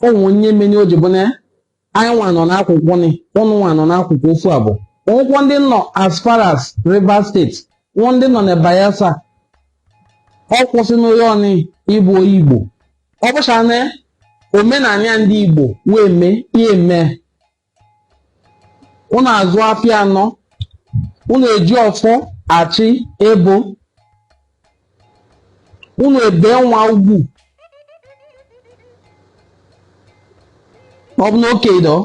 onye meni ojibone anyị nwa nọ n'akwụkwọ ni ụnụ nwa nọ n'akwụkwọ ofu abụọ ụkwụ ndị nọ as far as Rivers State nwa ndị nọ na Bayelsa ọ kwụsị n'ụlọ ọnị ịbụ Igbo ọ bụcha na omenala ya ndị Igbo wee mee ihe mee ụnụ azụ afịa anọ ụnụ eji ọfọ achị ebo ụnụ ebe nwa ugwu ọ bụ na oke dọ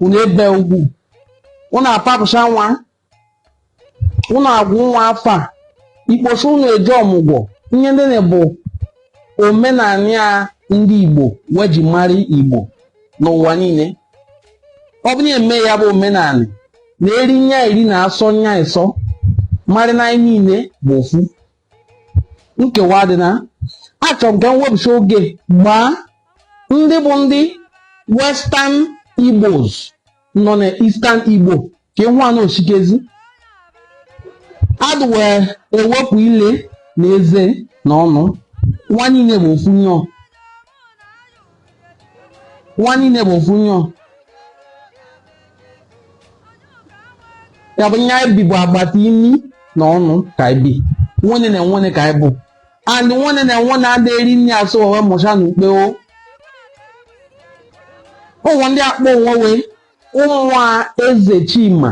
ụnụ ebe ugwu ụnụ apapụcha nwa ụnụ agwụ nwa afọ a ikpocha ụnụ eji ọmụgwọ ihe ndị na-bụ omenala ya ndị Igbo wee ji mara Igbo n'ụwa niile ọ bụ na eme ya bụ omenala na-eri nya iri na asọ nya ịsọ mara na anyị niile bụ ofu nkewa dị na achọrọ m ka m wepụcha oge gbaa ndị bụ ndị Western Igbos nọ na Eastern Igbo ka ịhụ anụ osikezi adụ wee ewepụ ile na eze na ọnụ nwa niile bụ ofu nyọ nwa niile bụ ofu nyọ ya bụ nya ibi bụ agbata imi na ọnụ ka ibi nwene na nwene ka ibu and nwene na nwene ada eri nri asụ owe mụcha na ukpe ụmụ ndị akpọ onwe wee ụmụnwa eze Chima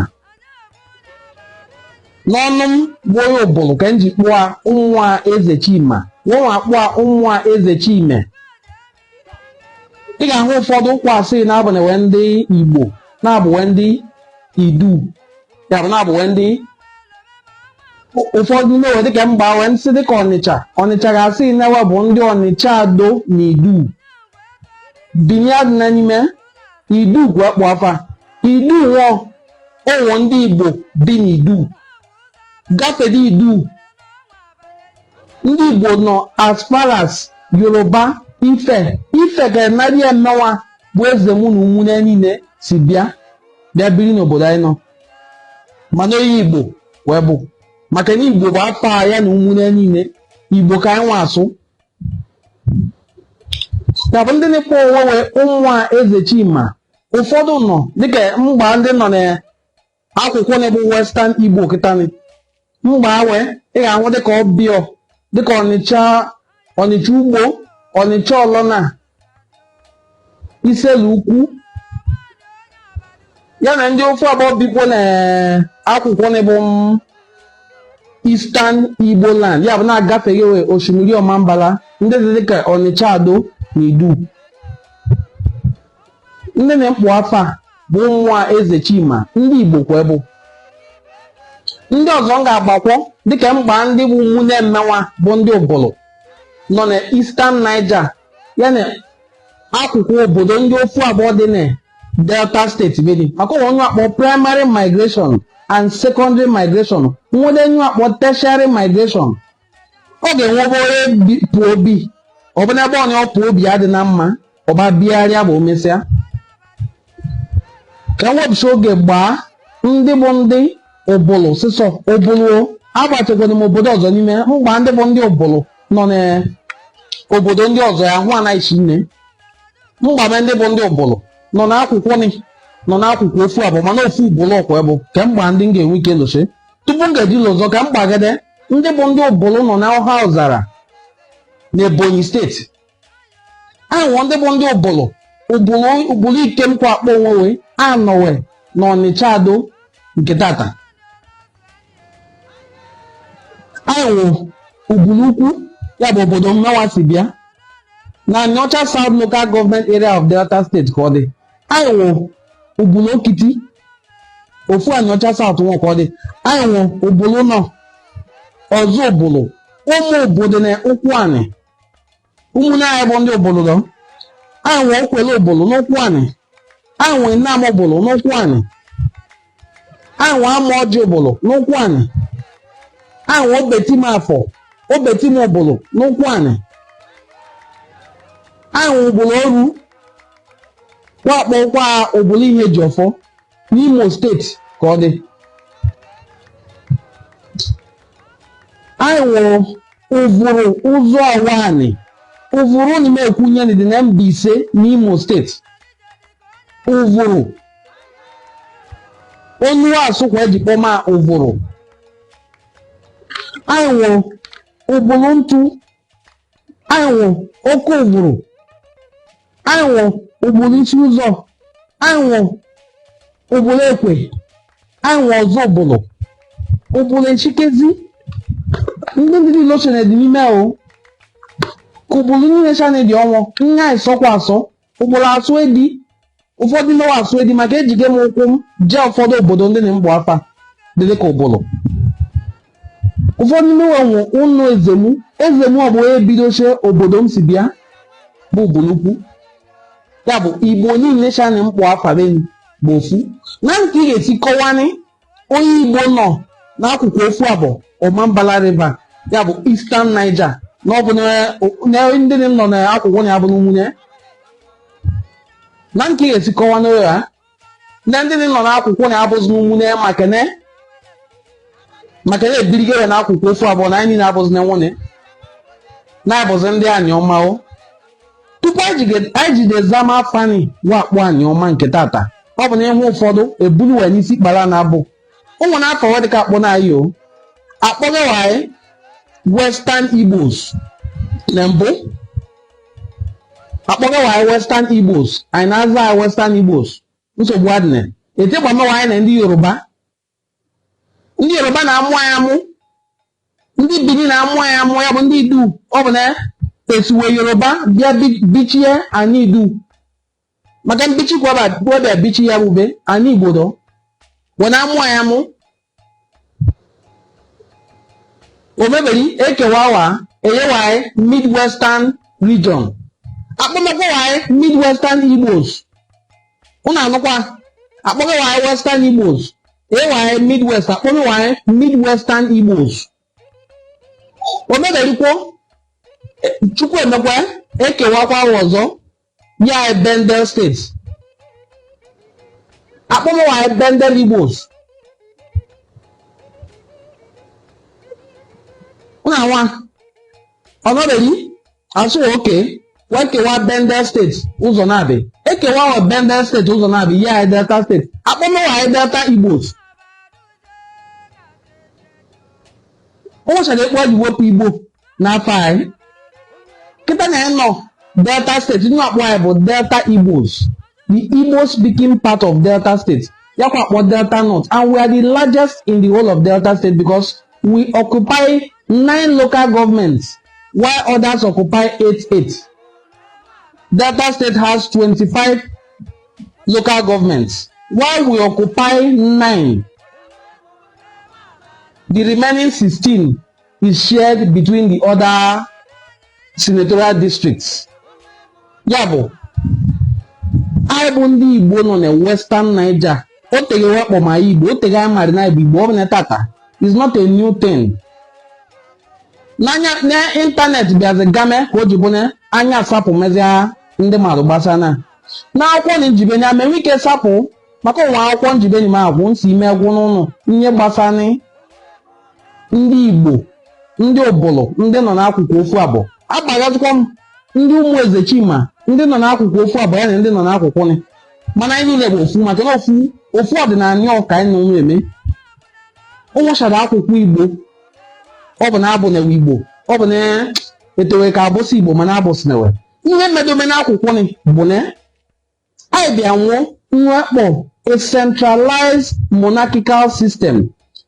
n'ọnụ m bụ onye ụbụlụ ka m ji kpụọ ụmụnwa eze Chima nwa akpụọ ụmụnwa eze Chime ị ga-ahụ ụfọdụ ụkwa asị na-abụ wee ndị Igbo na-abụ wee ndị Idu ya bụ na-abụ wee ndị ụfọdụ na-ewe dịka mba wee nsị dịka Ọnịcha ga-asị na-ewe bụ ndị Ọnịcha Ado na Idu binye adị na n'ime Idu kwa akpụ afa Idu nwụọ ụmụ ndị Igbo bi n'Idu gafede Idu ndị Igbo nọ as far as Yoruba Ife ga-emerị emewa bụ eze mụ na ụmụnne niile si bịa biri n'obodo anyị nọ mana onye Igbo wee bụ maka na Igbo bụ afọ ya na ụmụnne niile Igbo ka anyị nwa asụ ya bụ ndị na-ekpo onwe wee ụmụnwa eze Chima ụfọdụ nọ dịka mgba ndị nọ n'akwụkwọ na-ebu Western Igbo kịtanị mgba wee ị ga-ahụ dịka ọbịọ dịka Ọnịcha Ugbo Ọnịcha Ọlọna Iselu Ukwu ya na ndị ofu abụọ bikwo na akwụkwọ na-ebu Eastern Igbo land ya bụ na-agafeghị wee osimiri Ọmambala ndị dị dịka Ọnịcha Ado na Idu ndị na-ekpu afọ a bụ nwa eze Chima ndị Igbo kwa ebu ndị ọzọ m ga-agbakwọ dịka mgba ndị bụ nwunye mmenwa bụ ndị ụbụlụ nọ na Eastern Niger ya na akwụkwọ obodo ndị ofu abụọ dị na Delta State bedi maka onye akpọ primary migration and secondary migration nwere nye akpọ tertiary migration ọ ga-enwebe onye pụọ obi ọbụna ebe onye ọ pụọ obi ya dị na mma ọba bịarịa bụ omesịa ka webụcha oge gbaa ndị bụ ndị ụbụlụ sịsọ ụbụlụ agbachakwara m obodo ọzọ n'ime mgba ndị bụ ndị ụbụlụ nọ n'obodo ndị ọzọ ya hụ anaghịchi nne mgbame ndị bụ ndị ụbụlụ nọ n'akwụkwọ ofu abụọ mana ofu ụbụlụ ọkwa bụ ka mgba ndị m ga-enwe ike lụchi tupu m ga-eji lụzọ ka m gbagede ndị bụ ndị ụbụlụ nọ n'ọha ọzara na Ebonyi steeti ahụ ndị bụ ndị ụbụlụ Ikemkwa akpọ onwe wee anọwe na Ọnịcha Ado nke tata ahụ ụbụlụ ukwu ya bụ obodo mmewa si bịa na Anịọcha South Local Government Area of Delta State ka ọ dị ahụ ụbụlụ Okiti ofu Anịọcha South nwa ka ọ dị ahụ ụbụlụ nọ ọzọ ụbụlụ ụmụ obodo na ụkwụ anị ụmụnne anyị bụ ndị ụbụlụ dọ ahụ okwele ụbụlụ n'ụkwụ anị ahụ Nnam ụbụlụ n'ụkwụ anị ahụ ama ọjị ụbụlụ n'ụkwụ anị ahụ obetim afọ obetim ụbụlụ n'ụkwụ anị ahụ ụbụlụ oru wakpọkwa ụbụlụ ihe ji ọfọ n'Imo steeti ka ọ dị anyị nwụrụ ụvụrụ ụzọ ọwa anị Uvuru ni mekunye ni the Mbaise n'Imo State. Uvuru. Onu asukwa ejikpoma uvuru. Aiwo ubuluntu. Aiwo oke uvuru. Aiwo ubulisi ụzọ. Aiwo ubulekwe. Aiwo ọzọ ubulu. Ubule nchikezi. Ndị niile ochene dị n'ime o. Kubulu niile chane dị ọnwụ. Nya isọkwa asọ. Ubulu asụ edi. Ụfọdụ ndị asụ edi maka ejige m ụkwụ m jee ụfọdụ obodo ndị na-mgbo afa dịrị ka ụbụlụ. Ụfọdụ ndị nwe ụnụ ezemu ọ bụ ebidoche obodo m si bịa bụ Ubulukwu. Ya bụ Igbo niile chane mkpụ afa beni bụ ofu. Na nke ị ga-esi kọwani onye Igbo nọ n'akụkụ ofu abụọ Ọmambala River, ya bụ Eastern Niger, na ọ bụ na ndị nọ n'akwụkwọ ya bụ n'ụmụnye. Na nke ị ga-esi kọwani ya na ndị nọ n'akwụkwọ na abụzị n'ụmụnye maka na ebirigere n'akwụkwọ ofu abụọ na anyị na-abụzị n'enwune na-abụzị ndị anyị ọma o. Tupu anyị jide zama fani wakpo anyị ọma nke tata, ọ bụ na ihe ụfọdụ ebulu wee n'isi kpara na-abụ ụmụ na-afọ dịka akpọ na anyị o. Akpọghị anyị Western Igbos na mbụ. Akpọghị anyị Western Igbos, anyị na-aza anyị Western Igbos. Nsogbu adịna etegbamewa anyị na ndị Yoruba. Ndị Yoruba na-amụ anyị amụ. Ndị Bini na-amụ anyị amụ, ya bụ ndị Idu. Ọ bụ na esiwe Yoruba bịa bichie Ani-Idu. Maka mbichi kwa bịa bichi ya bube Ani Igbo do. Wọ na-amụ anyị amụ. Omeberi ekewawa eyewa Midwestern region. Akpọmọkwa Midwestern Igbos. Unu anụkwa akpọkwa Western Igbos. Ewa Midwest akpọmọkwa Midwestern Igbos. Omeberikwo Chukwu emekwa ekewakwa ọzọ ya Bendel State. Akpọmọkwa Bendel Igbos. Una wa ọnọdụ asụ oke wekewa Bendel State ụzọ na-abị ekewa Bendel State ụzọ na-abị ya Delta State akpọmọwa Delta Igbos. Ụmụchara ekpo ji wepụ Igbo n'afọ anyị kịta na nọ Delta State ndị akpọ anyị bụ Delta Igbos, the Igbo speaking part of Delta State. Yakwa akpọ Delta North, and we are the largest in the whole of Delta State because we occupy 9 local governments while others occupy 8. Delta State has 25 local governments while we occupy 9. The remaining 16 is shared between the other senatorial districts. Yabo, anyị bụ ndị Igbo nọ na Western Niger. O tege wakpo ma Igbo, o tege amari na Igbo, ọ bụ na tata. It's not a new thing. Na internet bịazi game ka o ji bụ na anya asapụ mezia ndị mmadụ gbasana. Na akwụkwọ na njibe na ame wike sapụ maka ụwa akwụkwọ njibe ni ma agwụ nsi ime egwu n'ụlọ ihe gbasani ndị Igbo, ndị Obolo, ndị nọ n'akwụkwọ ofu abụọ. Agbagazikwa m ndị ụmụ eze Chima, ndị nọ n'akwụkwọ ofu abụọ ya na ndị nọ n'akwụkwọ ni. Mana anyị niile bụ ofu maka na ofu ọdịnala ọka anyị nọ eme. Ụmụchara akwụkwọ Igbo, ọ bụ na abụ na Igbo, ọ bụ na etowe ka abụsị Igbo mana abụsị na we. Ihe mmedome n'akwụkwọ ni bụ na anyị bịa nwụọ nwekpọ a centralized monarchical system.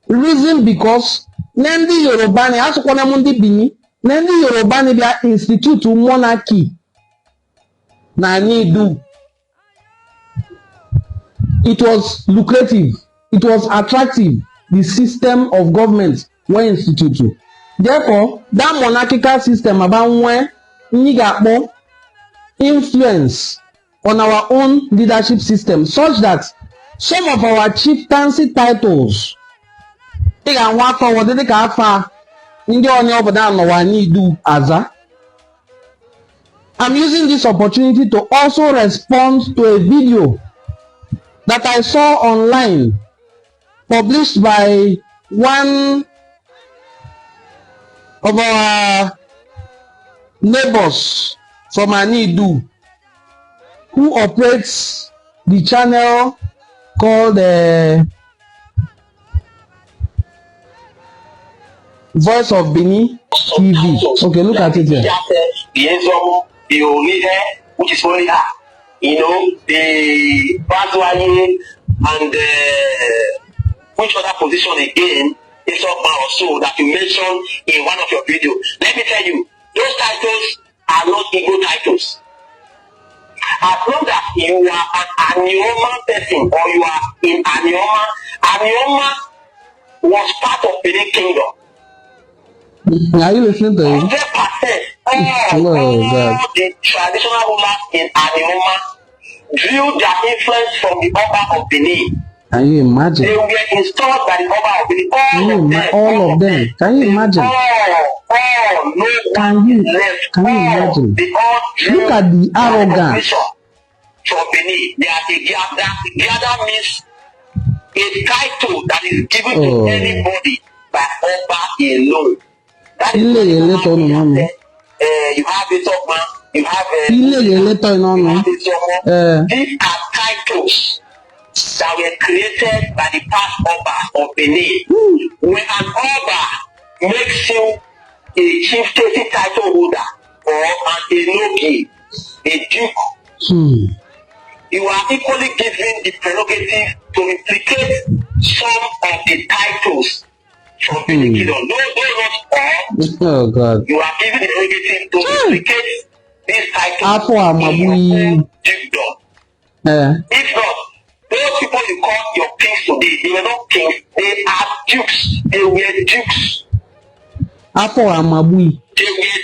Reason because na ndị Yoruba ni asụkwana m ndị Bini na ndị Yoruba ni bịa institute monarchy na Ani-Idu. It was lucrative, it was attractive, the system of government were instituted. Therefore, that monarchical system abanwe anyị ga-akpọ influence on our own leadership system such that some of our chieftaincy titles ị ga-ahụ afọ ọwụdị dịka afọ ndị onye obodo anọwa Ani-Idu aza. I'm using this opportunity to also respond to a video that I saw online published by one of our neighbors from Ani-Idu, who operates the channel called Voice of Benin TV. Okay, look at it here. The only hair, which is only her. You know, the Bazwaye and which other position again is up or so that you mentioned in one of your videos. Let me tell you, those titles are not Igbo titles. As long as you are an Anioma person or you are in Anioma, Anioma was part of Benin Kingdom. Are you listening to him? 100%. All the traditional rulers in Anioma drew their influence from the Oba of Benin. Can you imagine? They were installed by the Oba of Benin. All of them. Can you imagine? Can you imagine? Look at the arrogance. From Benin, they are the Giada. Giada means a title that is given to anybody by Oba alone. That is you have a top man, you have a these are titles that were created by the past Oba of Benin. When an Oba makes you a chieftaincy title holder or an Enogi, a duke, you are equally given the prerogative to replicate some of the titles from Benin Kingdom. No, not all. Oh God. You are given the prerogative to replicate these titles in your own dukedom. If not, those people you call your kings today, they were not kings, they are dukes. They were dukes. They were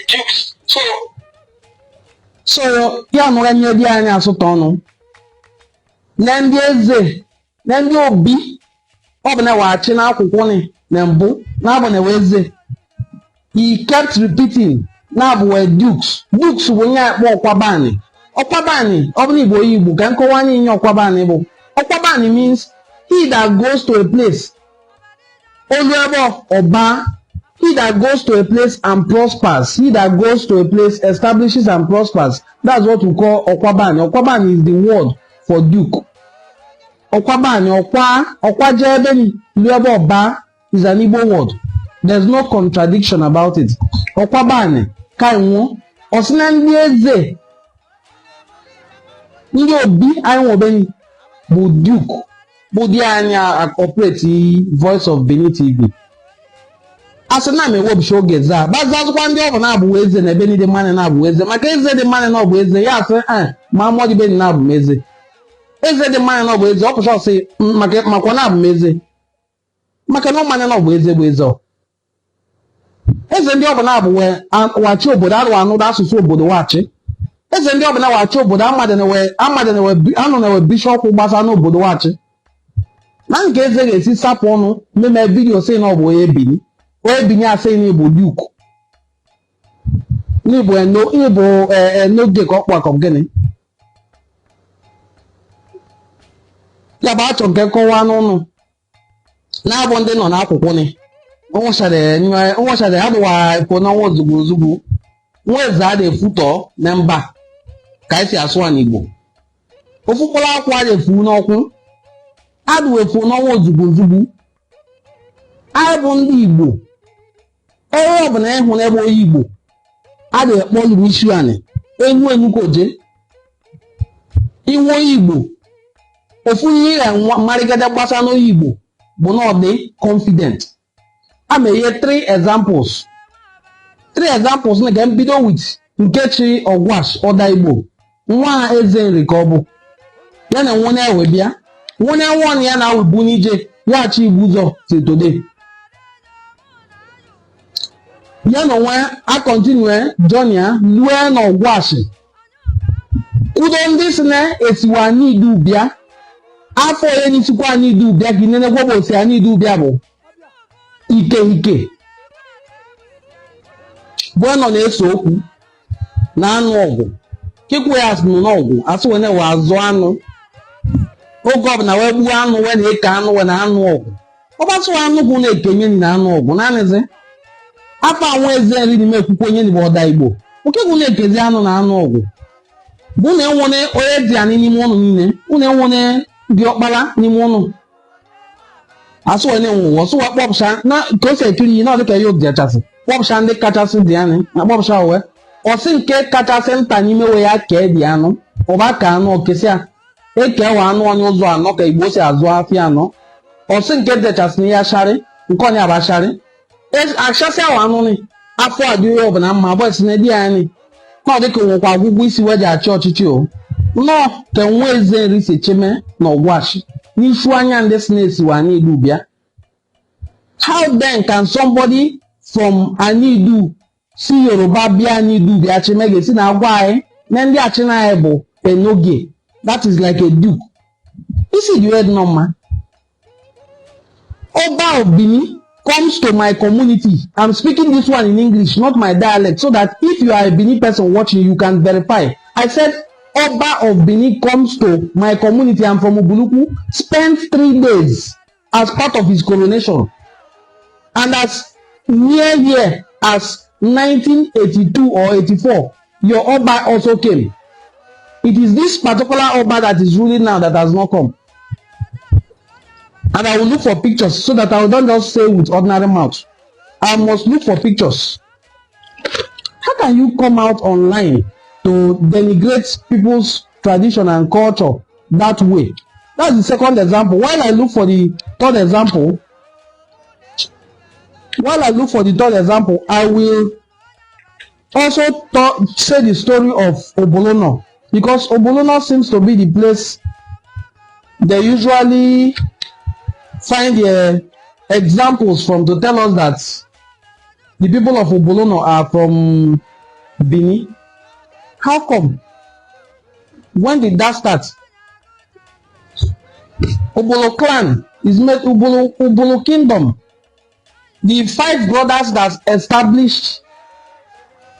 dukes. So ya no enye bi anya asụtọ ọnụ. Na ndị eze, na ndị obi, ọ bụ na wachi na akwụkwọ ni na mbụ, na abụ na weze. He kept repeating, na abụ we dukes. Dukes bụ nye akpọ ọkwabani. Ọkwabani, ọ bụ na Igbo Igbo, ka nkọwa anyị nye ọkwabani bụ. Ọkwabani means he that goes to a place. Olu ebe ọba. He that goes to a place and prospers. He that goes to a place establishes and prospers. That's what we call Okwabani. Okwabani is the word for duke. Okwabani, Okwa Jebeni, Luebo Oba is an Igbo word. There's no contradiction about it. Okwabani, Kainwo, Osina ndị eze, ndị obi anyị obeni, bụ duke, bụ di anya operate Voice of Benin TV. Asị na mewe bụ oge za bazazụkwa ndị ọ bụ na-abụ eze na ebe niile mmanụ na-abụ eze maka eze dị mmanụ na ọ bụ eze ya asị ma mmụọ dị be na-abụ m eze eze dị mmanụ na ọ bụ eze ọ pụcha ọsị makwa na-abụ m eze maka na mmanụ na ọ bụ eze eze ndị ọ bụ na-abụ wachi obodo arụ anụ asụsụ obodo wachi eze ndị ọ bụ na wachi obodo anụ na-ewe bishọp gbasa n'obodo wachi na nke eze ga-esi sapụ ọnụ mmemme vidiyo sị na ọ bụ onye bini onye binye asị n'Igbo duke n'Igbo n'oge ka ọ kpakọ gịnị ya bụ achọ nke kọwaa n'ụnụ na-abụ ndị nọ n'akwụkwọ ni onwechara adụwa efo n'ọnwa ozugbo nwa eze a na-efutọ na mba ka esi asụ a n'Igbo ofukpọrọ akwụ a na-efu n'ọkwụ adụwa efo n'ọnwa ozugbo anyị bụ ndị Igbo onye ọbụla ịhụ n'ebe onye Igbo a na-ekpọ lụrụ isi anị enu koje iwu onye Igbo ofu ihe ya mmarịgada gbasa n'onye Igbo bụ na ọ dị confident a meghe 3 examples na ga mbido with Nkechi Ogwash Ọda Igbo nwa eze nri ka ọ bụ ya na nwone ewe bịa nwone nwon ya na awibu n'ije ya achị Igbo ụzọ till today ya na onwe a continue journey lue na Ogwash udo ndị si na esiwa Ani-Idu bịa afọ onye n'isikwa Ani-Idu bịa gị nene gwọbụ osi Ani-Idu bịa bụ ike bụ nọ na-eso okwu na anụ ọgwụ kikwu ya asị nọ n'ọgwụ asị wene we azụ anụ oge ọbụla wee gbuo anụ wee na-eke anụ wee na anụ ọgwụ ọgbasụ anụ bụ na-ekenye na anụ ọgwụ naanịzi afọ anwụ eze nri n'ime ekwukwe onye n'Igbo Ọda Igbo oke gwụ na-ekezi anụ na anụ ọgwụ bụ na enwone onye dị anyị n'ime ụnụ niile ụnụ enwone dị ọkpara n'ime ụnụ asụ onye nwụwa ọsụwa kpọpụcha na ka o si ekiri ihe na ọdịka ya obi achasị kpọpụcha ndị kachasị dị anyị na kpọpụcha uwe ọsị nke kachasị nta n'ime we ya kee dị anụ ụba ka anụ okesịa ekewa anụ onye ụzọ anọ ka Igbo si azụ afịa anọ ọsị nke dechasị na ya sharị nke onye abasharị achasị ahụ anụ ni afọ adịghị ọbụla mma abụọ esi na di anyị na ọ dịka nwekwa ọgwụgwụ isi weji achị ọchịchị o nnọọ ka nwa eze nri si cheme na ọgwashi n'ifu anya ndị si na-esiwa Ani-Idu bịa. How then can somebody from Ani-Idu si Yoruba bịa Ani-Idu bịa cheme ga-esi na agwa anyị na ndị achị na anyị bụ enoge, that is like a duke. Isi the word normal. Oba of Benin comes to my community. I'm speaking this one in English, not my dialect, so that if you are a Benin person watching, you can verify. I said, Oba of Benin comes to my community. I'm from Ubuluku. Spent 3 days as part of his coronation. And as near here as 1982 or 84, your Oba also came. It is this particular Oba that is ruling now that has not come. And I will look for pictures so that I will not just say with ordinary mouth. I must look for pictures. How can you come out online to denigrate people's tradition and culture that way? That's the second example. While I look for the third example, I will also say the story of Obolono, because Obolono seems to be the place they usually find the examples from to tell us that the people of Obolono are from Benin. How come? When did that start? Obolo clan is made Obolo kingdom. The 5 brothers that established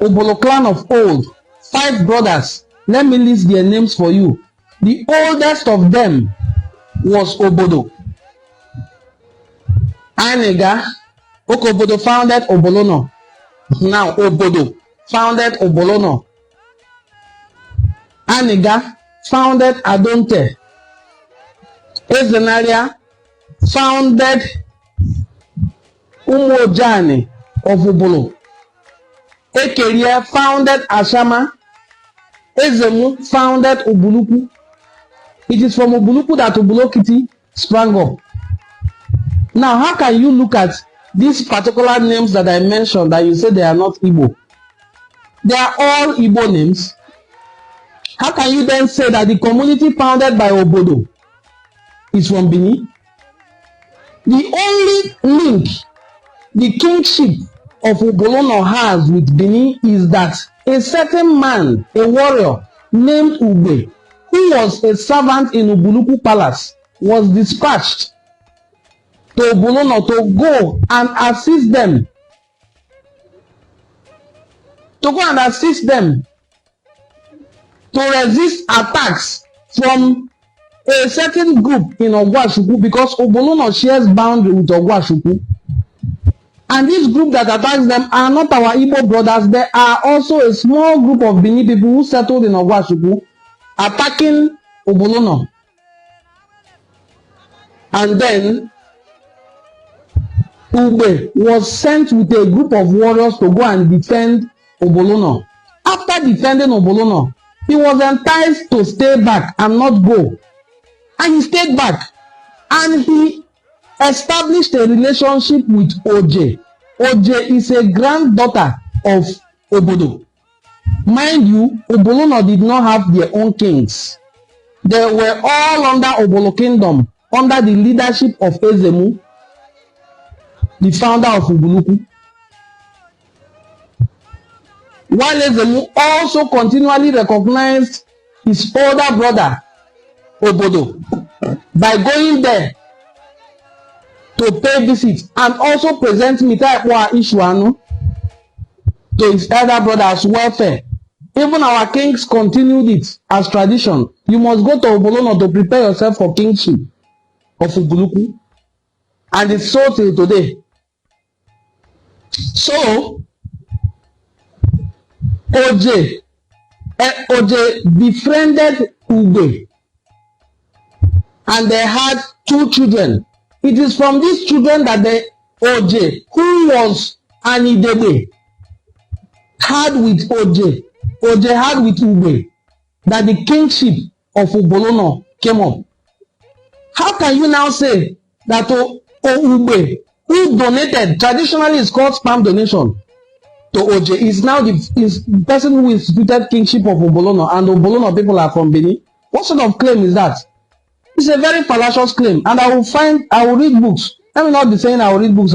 Obolo clan of old, 5 brothers. Let me list their names for you. The oldest of them was Obodo. Aniga, Okobodo founded Obolono. Now Obodo founded Obolono. Aniga founded Adonte. Ezenaria founded Umojani of Obolo. Ekeria founded Ashama. Ezemu founded Ubuluku. It is from Ubuluku that Ubulokiti sprang up. Now, how can you look at these particular names that I mentioned that you say they are not Igbo? They are all Igbo names. How can you then say that the community founded by Obodo is from Benin? The only link the kingship of Obolono has with Benin is that a certain man, a warrior named Ugbe, who was a servant in Ubuluku Palace, was dispatched to Obolono to go and assist them. To resist attacks from a certain group in Ogwashuku, because Obolono shares boundary with Ogwashuku. And this group that attacks them are not our Igbo brothers. They are also a small group of Benin people who settled in Ogwashuku, attacking Obolono. And then Ugbe was sent with a group of warriors to go and defend Obolono. After defending Obolono, he was enticed to stay back and not go. And he stayed back. And he established a relationship with Oje. Oje is a granddaughter of Obodo. Mind you, Obolono did not have their own kings. They were all under Obolo kingdom, under the leadership of Ezemu, the founder of Ubuluku. While Ezemu also continually recognized his older brother, Obodo, by going there to pay visit and also present Mitaikwa Ishuanu to his elder brother's welfare. Even our kings continued it as tradition. You must go to Obolono to prepare yourself for kingship of Ubuluku. And it's so till today. So, OJ befriended Ugbe and they had 2 children. It is from these children that the OJ, who was Ani-Idu, had with OJ had with Ugbe, that the kingship of Ugbolona came up. How can you now say that Ugbe, who donated, traditionally is called spam donation, to OJ, is now the person who instituted kingship of Ugbolona, and Ugbolona people are from Benin? What sort of claim is that? It's a very fallacious claim, and I will read books. Let me not be saying I will read books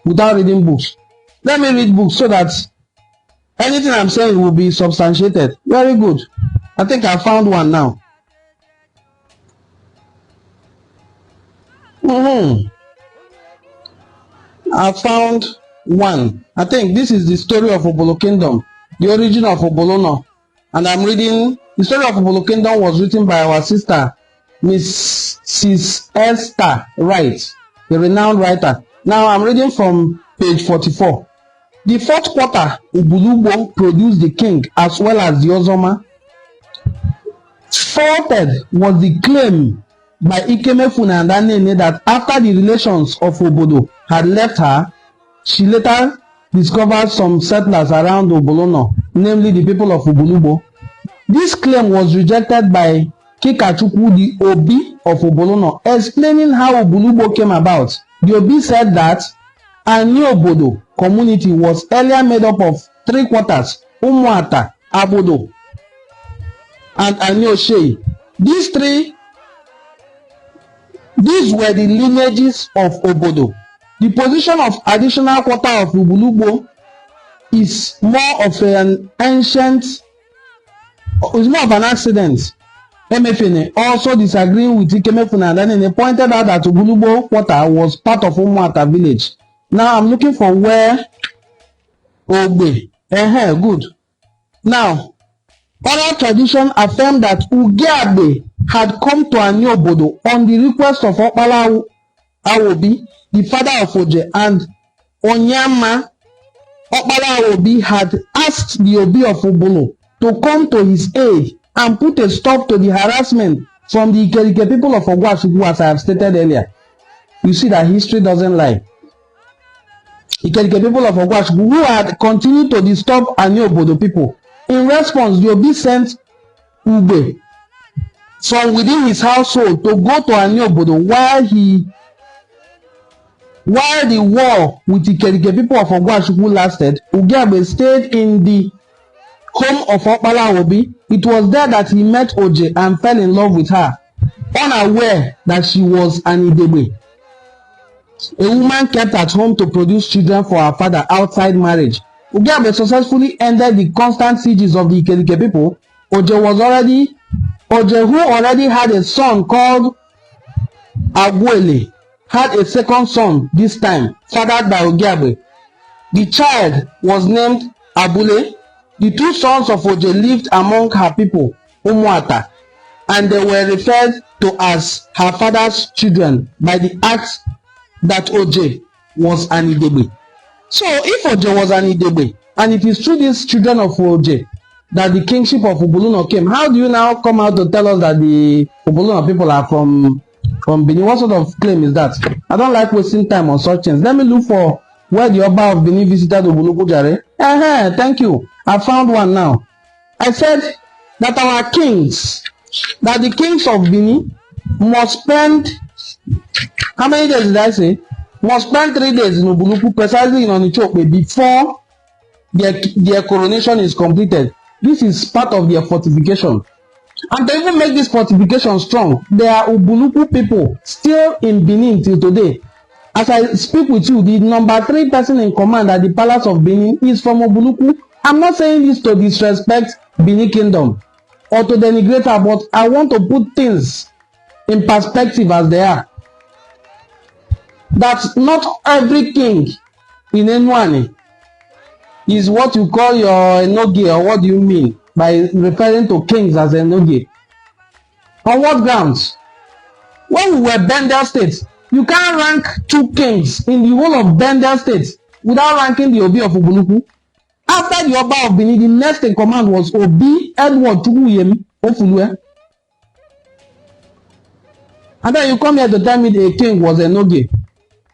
without reading books. Let me read books so that anything I'm saying will be substantiated. Very good. I think I found one now. I found one. I think this is the story of Obolo Kingdom, the origin of Ugbolona. And I'm reading, the story of Obolo Kingdom was written by our sister, Mrs. Esther Wright, a renowned writer. Now I'm reading from page 44. The 4th quarter, Ubulugbo produced the king as well as the Ozoma. Faulted was the claim by Ikemefuna and Anene that after the relations of Obodo had left her, she later discovered some settlers around Ugbolona, namely the people of Ubulugbo. This claim was rejected by Kikachukwu, the Obi of Ugbolona, explaining how Ubulugbo came about. The Obi said that Ani-Obodo community was earlier made up of 3 quarters, Umuata, Abodo, and Ani-Oshei. These were the lineages of Obodo. The position of additional quarter of Ubulugbo is more of an accident. Emefene, also disagreeing with Ikemefuna, and then he pointed out that Ubulugbo quarter was part of Umuata village. Now I'm looking for where Ogbe. Good. Now, oral tradition affirmed that Ugeabe had come to Ani-Obodo on the request of Okpala Awobi, the father of Oje, and Onyama Okpala Awobi had asked the Obi of Ugbolona to come to his aid and put a stop to the harassment from the Ikerike people of Ogwasukwu, as I have stated earlier. You see that history doesn't lie. Ikerike people of Ogwasukwu, who had continued to disturb Ani-Obodo people. In response, the Obi sent Ugbe from within his household to go to Ani-Obodo while the war with the Ikerike people of Ogwasukwu lasted. Ugeabe stayed in the home of Okpala Obi. It was there that he met Oje and fell in love with her, unaware that she was Ani-Idu. A woman kept at home to produce children for her father outside marriage. Ugeabe successfully ended the constant sieges of the Ikerike people. Oje, who already had a son called Agwele, had a second son, this time fathered by Ugeabe. The child was named Abule. The 2 sons of Oje lived among her people, Umuata, and they were referred to as her father's children by the act that Oje was Ani-Idu. So if Oje was Ani-Idu, and it is through these children of Oje that the kingship of Ugbolona came, how do you now come out to tell us that the Ugbolona people are from Benin? What sort of claim is that? I don't like wasting time on such things. Let me look for where the Oba of Benin visited Ubuluku Jare. Thank you. I found one now. I said that our kings, that the kings of Benin must spend, how many days did I say? Must spend 3 days in Ubuluku, precisely in Onichokwe, before their coronation is completed. This is part of their fortification. And to even make this fortification strong, there are Ubuluku people still in Benin till today. As I speak with you, the number 3 person in command at the palace of Benin is from Ubuluku. I'm not saying this to disrespect Benin Kingdom or to denigrate her, but I want to put things in perspective as they are. That not every king in Enuani is what you call your Enoge, or what do you mean by referring to kings as Enoge? On what grounds? When we were Bendel State, you can't rank 2 kings in the whole of Bendel State without ranking the Obi of Ubuluku. After the Oba of Benin, the next in command was Obi Edward Chukuyemi Ofulue. And then you come here to tell me the king was a Noge.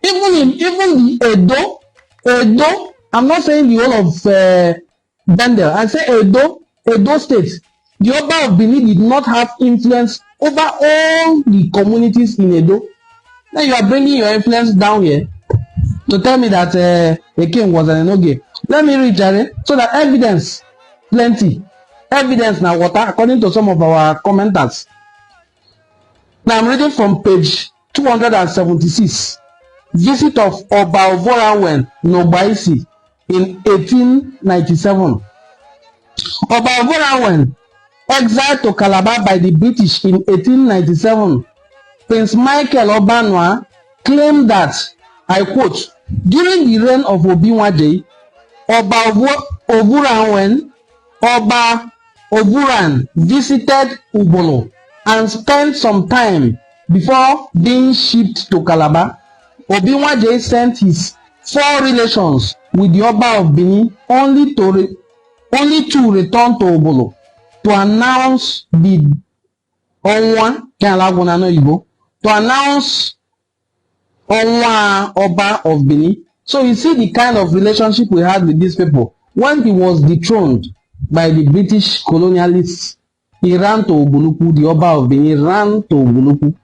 Even the Edo, I'm not saying the whole of Bendel. I say Edo State. The Oba of Benin did not have influence over all the communities in Edo. Now you are bringing your influence down here to tell me that a king was an Enoge. Let me read, Jerry, so that evidence, plenty. Evidence now, water, according to some of our commenters. Now I'm reading from page 276. Visit of Oba Ovorawen Nobaisi in 1897. Oba Ovorawen, exiled to Calabar by the British in 1897, Prince Michael Obanwa claimed that, I quote, during the reign of Obiwade, Oba Ovuran visited Ubolo and spent some time before being shipped to Calabar. Obiwade sent his 4 relations with the Oba of Benin only to return to Ubolo to announce the Onwa Oba of Benin. So you see the kind of relationship we had with these people. When he was dethroned by the British colonialists, he ran to Obunuku, the Oba of Benin ran to Obunuku,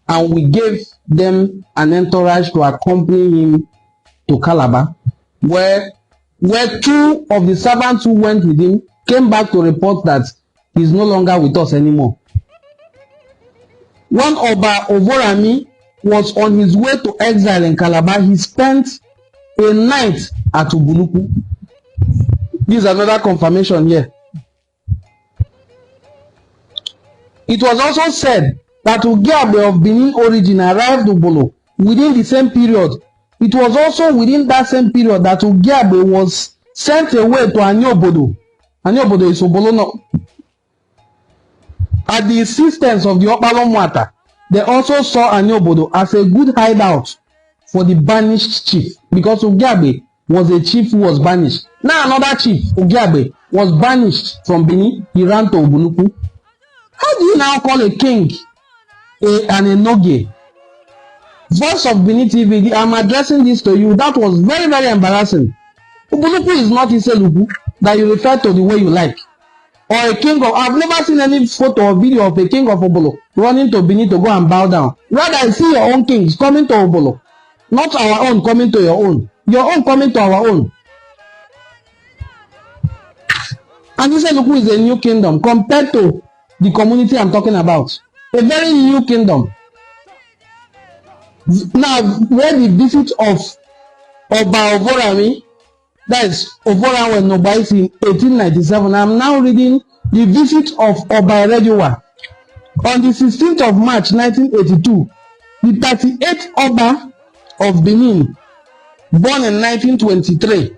and we gave them an entourage to accompany him to Calabar, where 2 of the servants who went with him came back to report that he is no longer with us anymore. When Oba Ovorami was on his way to exile in Calabar, he spent a night at Ubunuku. This is another confirmation here. It was also said that Ugiabe of Benin origin arrived Ubolo within the same period. It was also within that same period that Ugiabe was sent away to Ani-Obodo. Ani-Obodo is Ubolo no. At the insistence of the Opalo Mwata, they also saw Ani-Obodo as a good hideout for the banished chief, because Ugiabe was a chief who was banished. Now another chief, Ugiabe, was banished from Benin. He ran to Obunuku. How do you now call a king an Enoge? Voice of Benin TV, I'm addressing this to you. That was very, very embarrassing. Obunuku is not Iselugu that you refer to the way you like. Or a king of, I've never seen any photo or video of a king of Obolo running to Benin to go and bow down. Rather, I see your own kings coming to Obolo. Not our own coming to your own. Your own coming to our own. And Iselugu is a new kingdom compared to the community I'm talking about. A very new kingdom. Now, where the visit of Oba Ovorami, that is Ovorawen Nobaisi in 1897, I'm now reading the visit of Oba Erediowa. On the 16th of March 1982, the 38th Oba of Benin, born in 1923,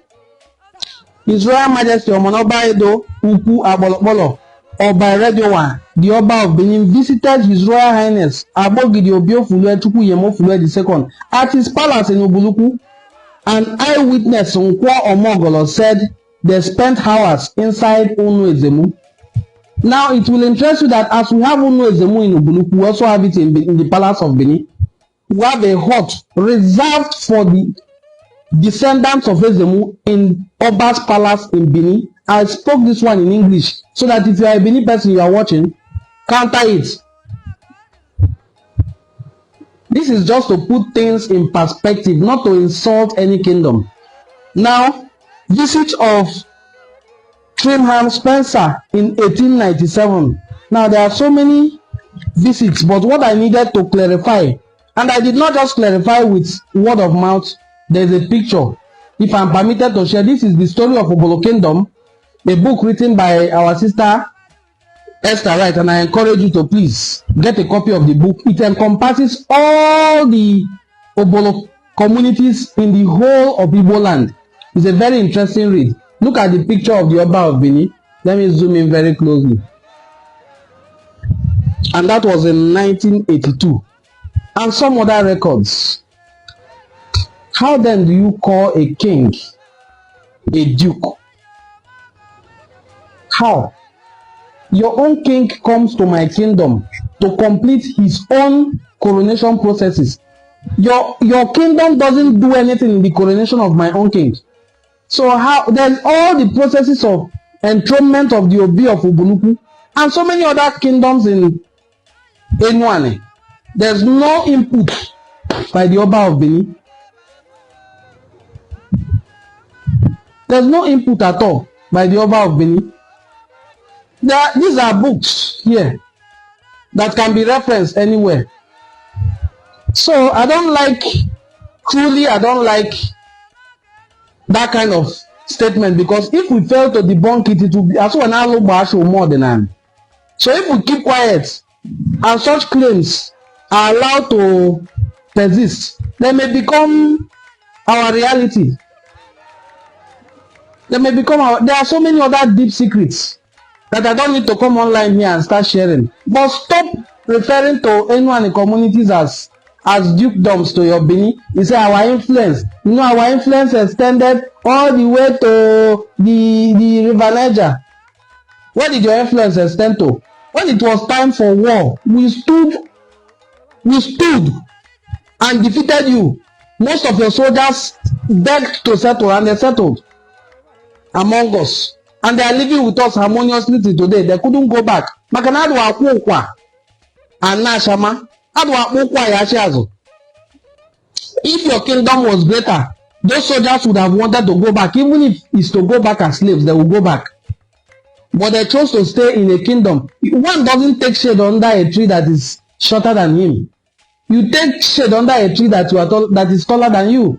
His Royal Majesty Omonoba Edo Ukwu Abolokpolo, Oba Erediowa, the Oba of Benin, visited His Royal Highness Abogidi Obiofulue Chukuyemi Ofulue II at his palace in Ubuluku. An eyewitness Nkwo Omogolo said they spent hours inside Unu Ezemu. Now it will interest you that as we have Unu Ezemu in Ubuluku, we also have it in the palace of Benin. We have a hut reserved for the descendants of Ezemu in Oba's palace in Benin. I spoke this one in English so that if you are a Benin person you are watching, counter it. This is just to put things in perspective, not to insult any kingdom. Now, visit of Trimham Spencer in 1897. Now, there are so many visits, but what I needed to clarify, and I did not just clarify with word of mouth, there is a picture. If I'm permitted to share, this is the story of Obolo Kingdom, a book written by our sister Esther Wright, and I encourage you to please get a copy of the book. It encompasses all the Obolo communities in the whole of Igbo land. It's a very interesting read. Look at the picture of the Oba of Benin. Let me zoom in very closely. And that was in 1982. And some other records. How then do you call a king a duke? How? Your own king comes to my kingdom to complete his own coronation processes. Your kingdom doesn't do anything in the coronation of my own king. So how? There's all the processes of enthronement of the Obi of Ubunuku and so many other kingdoms in Enuane. There's no input by the Oba of Benin. There's no input at all by the Oba of Benin. These are books here that can be referenced anywhere. So I don't like that kind of statement, because if we fail to debunk it, it will be as well more than I'm. So if we keep quiet and such claims are allowed to persist, they may become our reality. There are so many other deep secrets that I don't need to come online here and start sharing. But stop referring to anyone in communities as dukedoms to your Bini. You say our influence. You know, our influence extended all the way to the River Niger. Where did your influence extend to? When it was time for war, we stood and defeated you. Most of your soldiers begged to settle, and they settled among us. And they are living with us harmoniously till today. They couldn't go back. Makanadu akwukwa anashama. If your kingdom was greater, those soldiers would have wanted to go back. Even if it's to go back as slaves, they will go back. But they chose to stay in a kingdom. One doesn't take shade under a tree that is shorter than him. You take shade under a tree that is taller than you.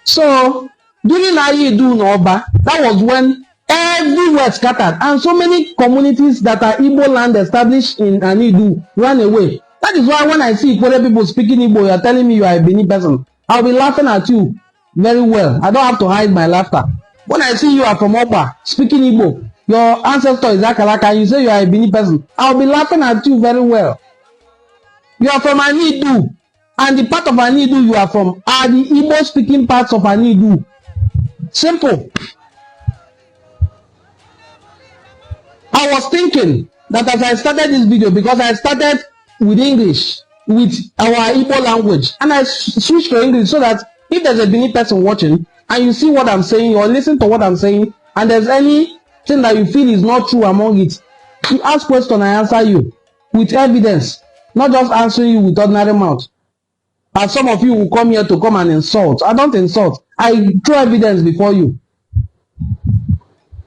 So during Ani-Idu Oba, that was when everywhere scattered, and so many communities that are Igbo land established in Ani-Idu ran away. That is why when I see Igbo people speaking Igbo, you are telling me you are a Benin person, I'll be laughing at you very well. I don't have to hide my laughter. When I see you are from Oba speaking Igbo, your ancestor is Akalaka, and you say you are a Benin person, I'll be laughing at you very well. You are from Ani-Idu, and the part of Ani-Idu you are from are the Igbo speaking parts of Ani-Idu. Simple. I was thinking that as I started this video, because I started with English, with our Igbo language, and I switched to English so that if there's a Benin person watching and you see what I'm saying or listen to what I'm saying, and there's anything that you feel is not true among it, you ask question, I answer you with evidence, not just answering you with ordinary mouth. As some of you will come here to come and insult. I don't insult. I throw evidence before you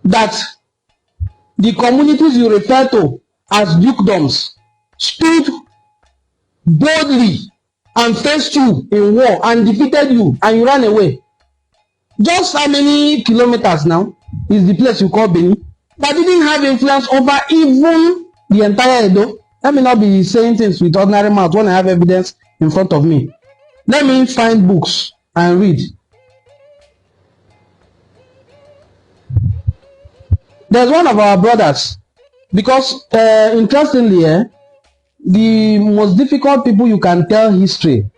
that the communities you refer to as dukedoms stood boldly and faced you in war and defeated you, and you ran away. Just how many kilometers now is the place you call Benin that didn't have influence over even the entire Edo? Let me not be saying things with ordinary mouth when I have evidence in front of me. Let me find books and read. There's one of our brothers, because interestingly, the most difficult people you can tell history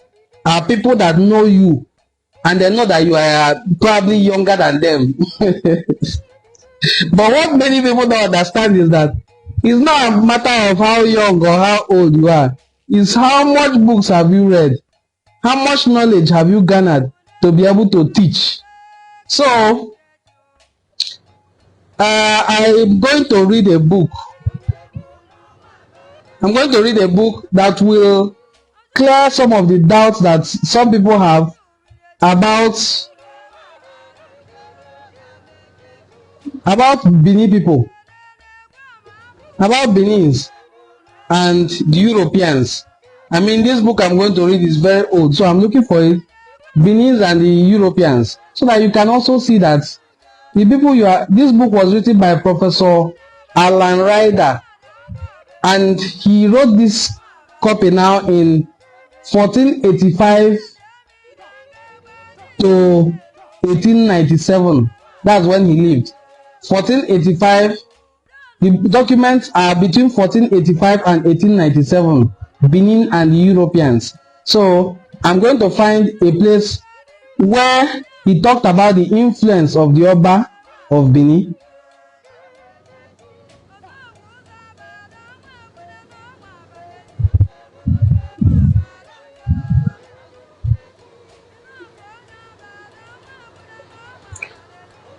are people that know you and they know that you are probably younger than them. But what many people don't understand is that it's not a matter of how young or how old you are. It's how much books have you read, how much knowledge have you garnered to be able to teach. So I'm going to read a book. I'm going to read a book that will clear some of the doubts that some people have about Benin people, about Benin's and the Europeans. I mean, this book I'm going to read is very old, so I'm looking for it. Benin's and the Europeans, so that you can also see that the people you are. This book was written by Professor Alan Ryder, and he wrote this copy now in 1485 to 1897. That's when he lived. 1485. The documents are between 1485 and 1897. Benin and the Europeans. So I'm going to find a place where he talked about the influence of the Oba of Benin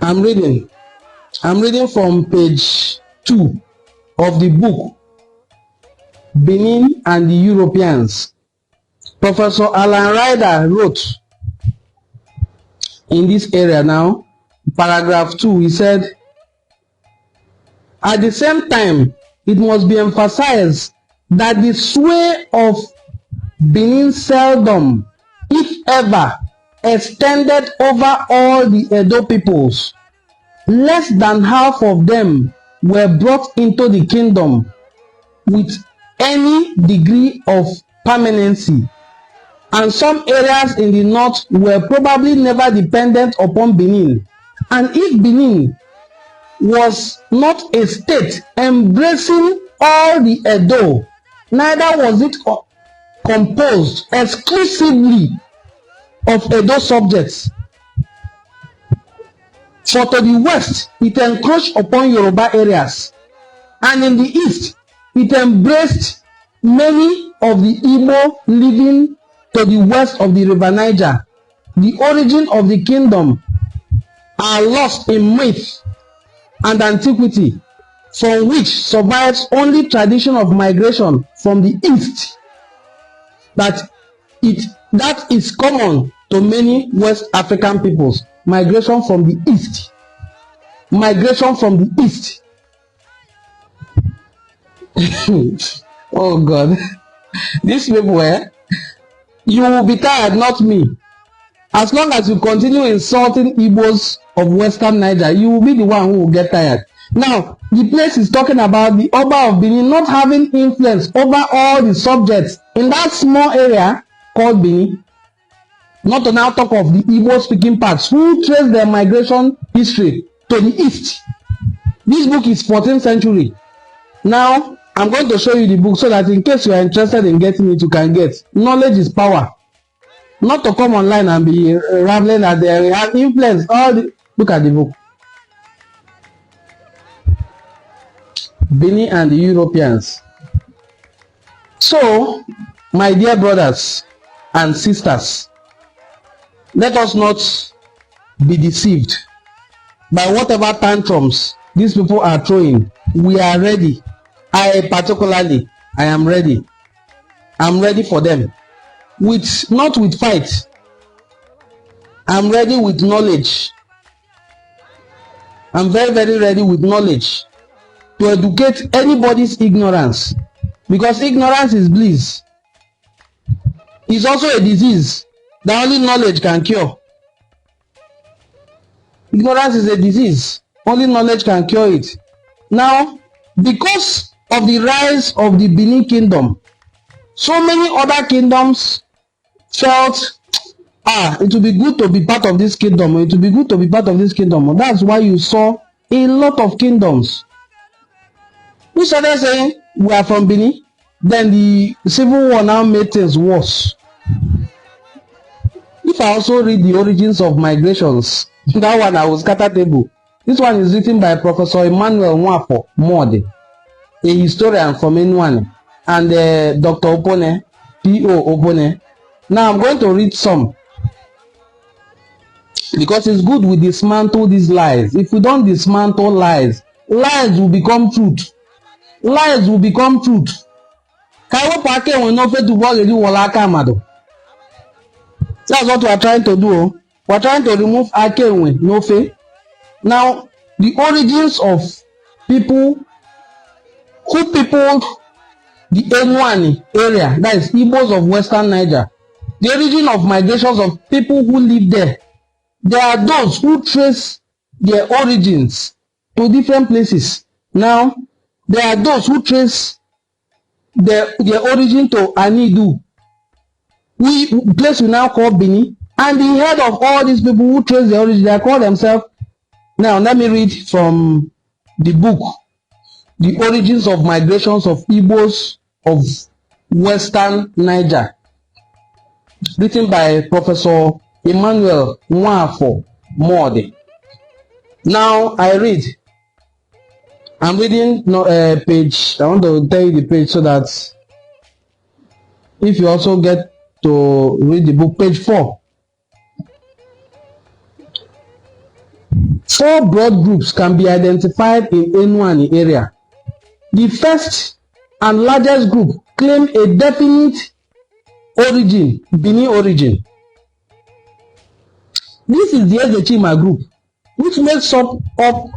I'm reading. I'm reading from page 2 of the book, Benin and the Europeans. Professor Alan Ryder wrote in this area now, paragraph 2, he said, at the same time, it must be emphasized that the sway of Benin seldom, if ever, extended over all the Edo peoples. Less than half of them were brought into the kingdom with any degree of permanency, and some areas in the north were probably never dependent upon Benin. And if Benin was not a state embracing all the Edo, neither was it composed exclusively of Edo subjects. For to the west, it encroached upon Yoruba areas, and in the east, it embraced many of the Igbo living to the west of the river Niger. The origin of the kingdom are lost in myth and antiquity, from which survives only tradition of migration from the east that is common to many West African peoples. Migration from the east. Migration from the east. Oh God. These people, you will be tired, not me. As long as you continue insulting Igbos of Western Niger, you will be the one who will get tired. Now, the place is talking about the Oba of Benin not having influence over all the subjects in that small area called Benin. Not to now talk of the Igbo speaking parts who trace their migration history to the east. This book is 14th century. Now, I'm going to show you the book so that in case you are interested in getting it, you can get. Knowledge is power. Not to come online and be rambling that they have influence. Look at the book. Benin and the Europeans. So, my dear brothers and sisters, let us not be deceived by whatever tantrums these people are throwing. We are ready. I am ready. I'm ready for them. Not with fight. I'm ready with knowledge. I'm very, very ready with knowledge to educate anybody's ignorance, because ignorance is bliss. It's also a disease that only knowledge can cure. Ignorance is a disease. Only knowledge can cure it. Now, because of the rise of the Benin kingdom, so many other kingdoms felt, it would be good to be part of this kingdom. It would be good to be part of this kingdom. That's why you saw a lot of kingdoms who started saying, we are from Benin. Then the civil war now made things worse. If I also read the origins of migrations, that one I will scatter table. This one is written by Professor Emmanuel Nwafo Mode, a historian from Enuane, and Dr. Opone, P.O. Opone. Now I'm going to read some, because it's good we dismantle these lies. If we don't dismantle lies, lies will become truth. Lies will become truth. That's what we are trying to do. We are trying to remove Akenwe, Nofe. Now, the origins of people who peopled the Enuani area, that is Igbos of Western Niger, the origin of migrations of people who live there. There are those who trace their origins to different places. Now, there are those who trace their origin to Ani-Idu, place we now call Benin, and the head of all these people who trace their origin, they call themselves. Now, let me read from the book, The Origins of Migrations of Igbos of Western Niger, written by Professor Emmanuel Nwafo Mode. Now, I read. I'm reading page. I want to tell you the page so that if you also get to read the book, page 4. 4 broad groups can be identified in Enuani area. The first and largest group claim a definite origin, Bini origin. This is the Ezechima group, which makes up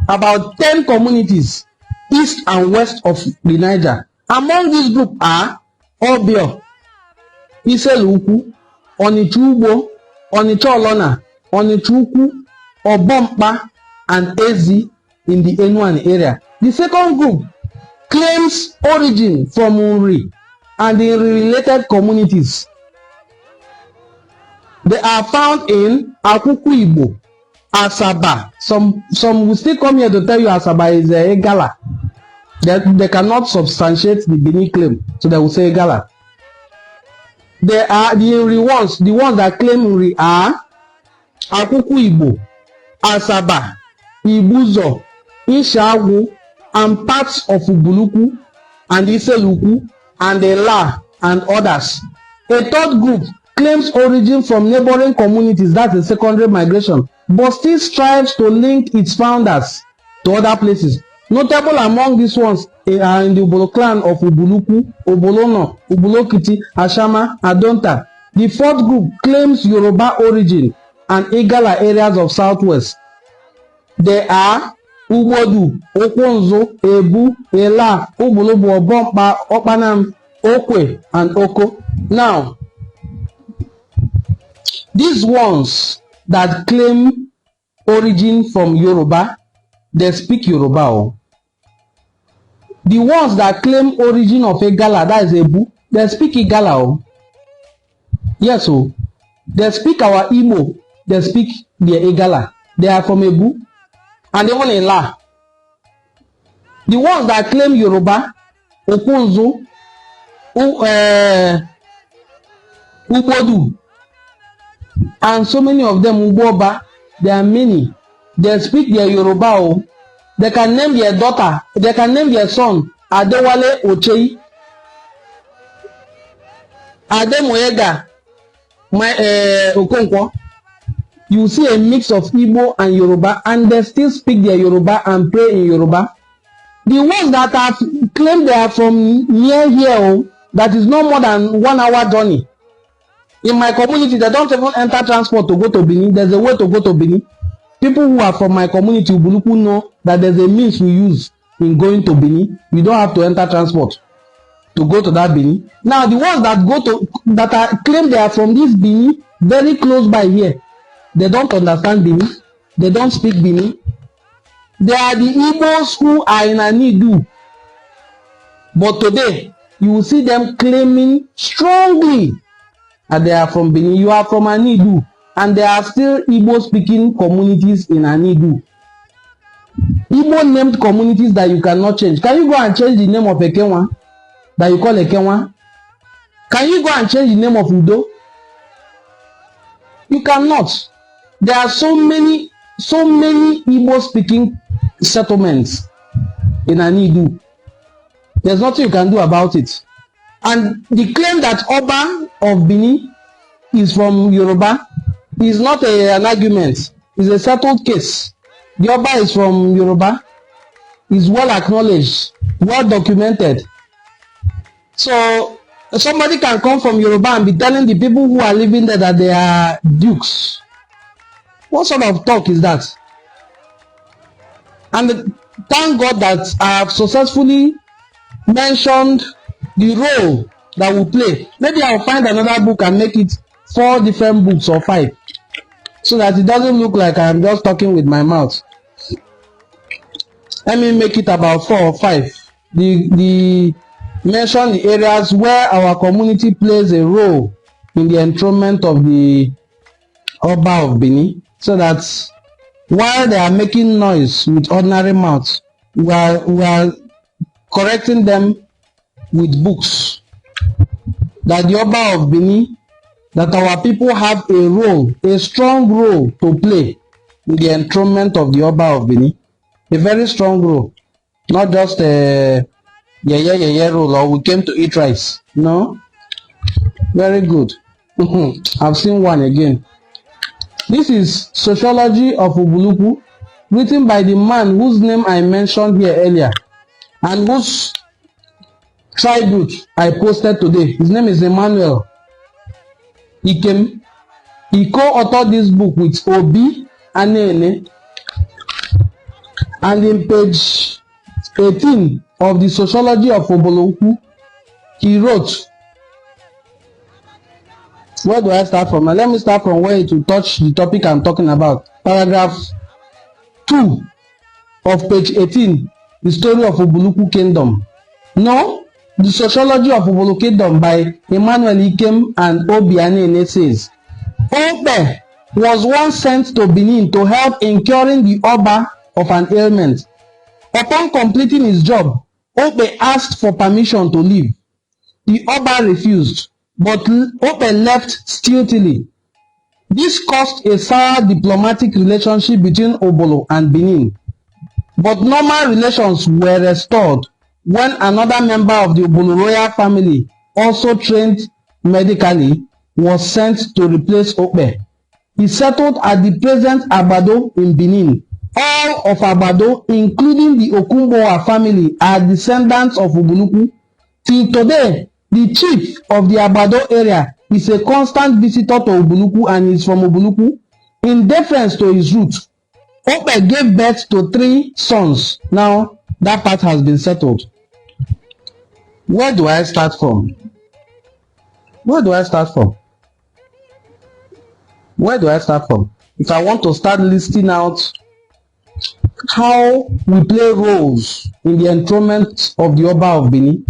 about 10 communities east and west of the Niger. Among this group are Obio, Iselukwu, Onichugbo, Onicholona, Onichukwu, Obompa, and Ezi in the Enuani area. The second group claims origin from Unri and the related communities. They are found in Igbo, Asaba. Some will still come here to tell you Asaba is a Igala. They cannot substantiate the Bini claim, so they will say Igala. They are the ones that claim Unri are Igbo, Asaba, Ibuzo, Ishagu, and parts of Ubuluku and Iselukwu and Ela and others. A third group claims origin from neighboring communities, that's a secondary migration, but still strives to link its founders to other places. Notable among these ones are in the Ubolo clan of Ubuluku, Ubolono, Ubulokiti, Ashama, Adonta. The fourth group claims Yoruba origin and Igala areas of southwest. They are Ubodu, Okonzo, Ebu, Ela, Ubulubu, Obompa, Opanam, Okwe, and Oko. Now, these ones that claim origin from Yoruba, they speak Yoruba. The ones that claim origin of Igala, that is Ebu, they speak Igala. Yes, so they speak our Igbo, they speak their Igala. They are from Ebu, and they want Ela. The ones that claim Yoruba, Okonzo, Ubodu, and so many of them Uboba, there are many. They speak their Yoruba. They can name their daughter, they can name their son Adewale Ochei, Ademoyega, Okonkwo. You see a mix of Igbo and Yoruba, and they still speak their Yoruba and pray in Yoruba. The ones that have claimed they are from near here, that is no more than 1 hour journey. In my community, they don't even enter transport to go to Benin. There's a way to go to Benin. People who are from my community, Ubuluku, know that there's a means we use in going to Benin. You don't have to enter transport to go to that Benin. Now, the ones that claim they are from this Benin, very close by here, they don't understand Benin. They don't speak Benin. They are the Igbos who are in Ani-Idu. But today, you will see them claiming strongly that they are from Benin. You are from Ani-Idu. And there are still Igbo-speaking communities in Ani-Idu. Igbo-named communities that you cannot change. Can you go and change the name of Ekenwa that you call Ekenwa? Can you go and change the name of Udo? You cannot. There are so many Igbo-speaking settlements in Ani-Idu. There's nothing you can do about it. And the claim that Oba of Benin is from Yoruba is not an argument. It's a settled case. The Oba is from Yoruba. Is well acknowledged, well documented. So somebody can come from Yoruba and be telling the people who are living there that they are dukes. What sort of talk is that? And thank God that I have successfully mentioned the role that we play. Maybe I'll find another book and make it 4 different books or 5, so that it doesn't look like I'm just talking with my mouth. Let me make it about 4 or 5. The mention the areas where our community plays a role in the enthronement of the Oba of Benin, so that while they are making noise with ordinary mouths, we are correcting them with books. That the Oba of Benin, that our people have a role, a strong role to play in the enthronement of the Oba of Benin. A very strong role. Not just a role, or we came to eat rice. No. Very good. I've seen one again. This is Sociology of Ubuluku, written by the man whose name I mentioned here earlier and whose tribute I posted today. His name is Emmanuel Ikem. He co-authored this book with Obi Anene, and in page 18 of the Sociology of Obolokwu, he wrote, where do I start from? Now, let me start from where it will touch the topic I'm talking about. Paragraph 2 of page 18, the story of Obolokwu Kingdom. No, the Sociology of Obolokwu Kingdom by Emmanuel Ikem and Obi Anene says, Obe was once sent to Benin to help in curing the Oba of an ailment. Upon completing his job, Obe asked for permission to leave. The Oba refused, but Obe left stealthily. This caused a sour diplomatic relationship between Obolo and Benin. But normal relations were restored when another member of the Obolo royal family, also trained medically, was sent to replace Obe. He settled at the present Abado in Benin. All of Abado, including the Okumboa family, are descendants of Obolokwu. Till today, the chief of the Abado area is a constant visitor to Obolokwu and is from Obolokwu. In deference to his roots, Obe gave birth to 3 sons. Now, that part has been settled. Where do I start from? Where do I start from? Where do I start from? If I want to start listing out how we play roles in the enthronement of the Oba of Benin,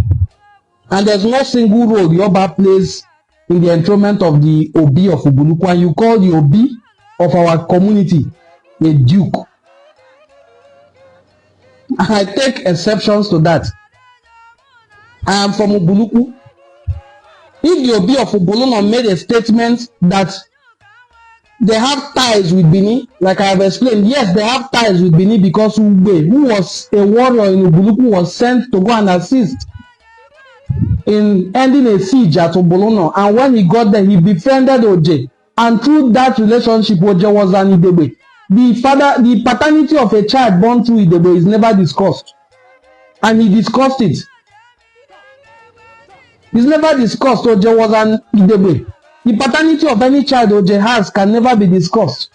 and there's no single role the Oba plays in the enthronement of the Obi of Obolokwu, and you call the Obi of our community a duke. I take exceptions to that. I am from Obolokwu. If the Obi of Obolokwu made a statement that they have ties with Benin, like I have explained, yes, they have ties with Benin because Ugbe, who was a warrior in Obolokwu, was sent to go and assist in ending a siege at Obolono, and when he got there, he befriended Oje, and through that relationship, Oje was an Idebe. The paternity of a child born through Idebe is never discussed, and he discussed it. It's never discussed. Oje was an Idebe. The paternity of any child Oje has can never be discussed.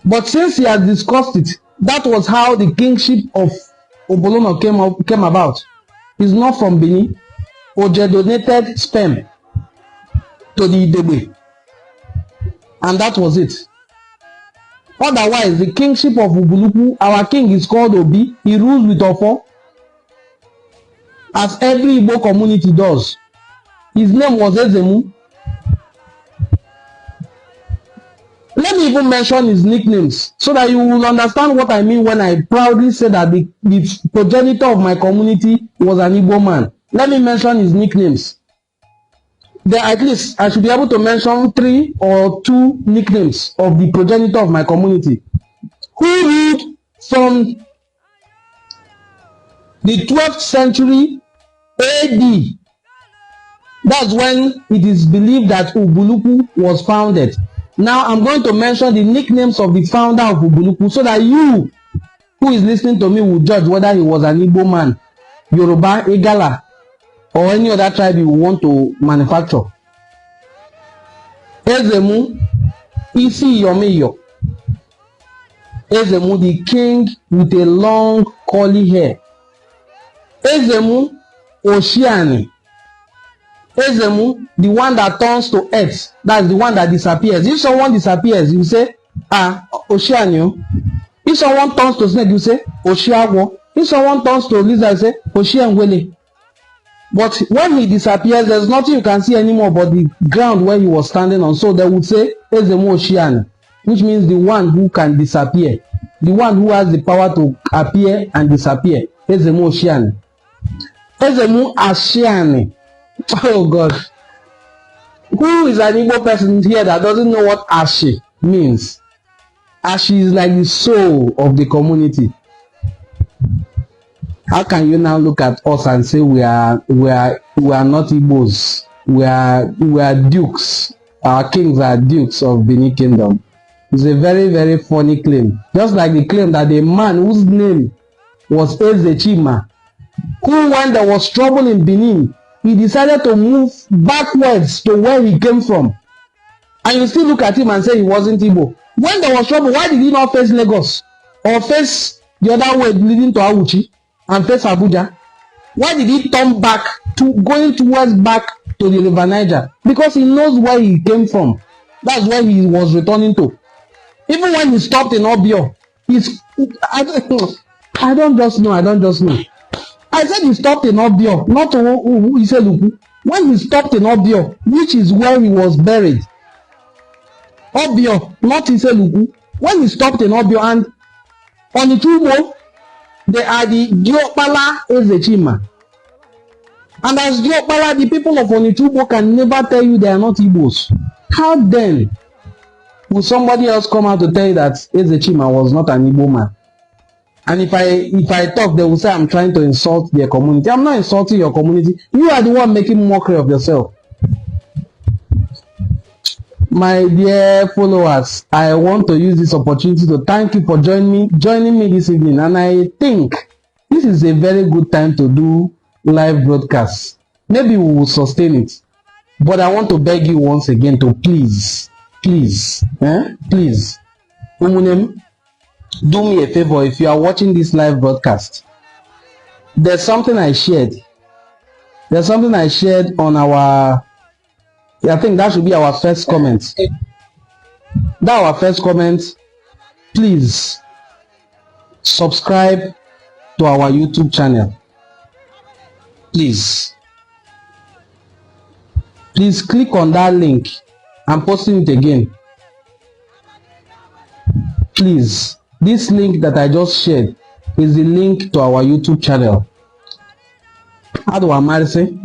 But since he has discussed it, that was how the kingship of Obolono came about. He's not from Benin. Oje donated sperm to the Idebe, and that was it. Otherwise, the kingship of Obolokwu, our king is called Obi. He rules with Ofo, as every Igbo community does. His name was Ezemu. Let me even mention his nicknames so that you will understand what I mean when I proudly say that the progenitor of my community was an Igbo man. Let me mention his nicknames. There, at least I should be able to mention 3 or 2 nicknames of the progenitor of my community, who ruled from the 12th century AD. That's when it is believed that Obolokwu was founded. Now I'm going to mention the nicknames of the founder of Obolokwu so that you who is listening to me will judge whether he was an Igbo man, Yoruba, Igala, or any other tribe you want to manufacture. Ezemu Isi Yomiyo. Ezemu, the king with a long curly hair. Ezemu Oshiani. Ezemu, the one that turns to earth, that's the one that disappears. If someone disappears, you say, Oshianyo. If someone turns to snake, you say, Oshiawo. If someone turns to lizard, you say, Oshianwele. But when he disappears, there's nothing you can see anymore but the ground where he was standing on. So they would say, Ezemu Oshiani, which means the one who can disappear. The one who has the power to appear and disappear. Ezemu Oshiani. Ezemu Ashiani. Oh God. Who is an Igbo person here that doesn't know what Ashi means? Ashi is like the soul of the community. How can you now look at us and say we are not Igbos? We are dukes. Our kings are dukes of Benin Kingdom. It's a very, very funny claim. Just like the claim that the man whose name was Ezechima, who when there was trouble in Benin, he decided to move backwards to where he came from. And you still look at him and say he wasn't Igbo. When there was trouble, why did he not face Lagos? Or face the other way leading to Awuchi and face Abuja? Why did he turn back to going towards back to the River Niger? Because he knows where he came from. That's where he was returning to. Even when he stopped in Obio, I don't just know. I said he stopped in Obio, not Iseluku. When he stopped in Obio, which is where he was buried. Obio, not Iseluku. When he stopped in Obio and Oni-Idu, they are the Diokpala Ezechima. And as Diokpala, the people of Oni-Idu can never tell you they are not Igbos. How then will somebody else come out to tell you that Ezechima was not an Igbo man? And if I talk, they will say I'm trying to insult their community. I'm not insulting your community. You are the one making mockery of yourself. My dear followers, I want to use this opportunity to thank you for joining me this evening. And I think this is a very good time to do live broadcasts. Maybe we will sustain it. But I want to beg you once again to please, Umunem, do me a favor. If you are watching this live broadcast, there's something I shared. There's something I shared on our, I think that should be our first comment. That our first comment. Please subscribe to our YouTube channel. Please click on that link. I'm posting it again. Please, this link that I just shared is the link to our YouTube channel. Adwa Marisi.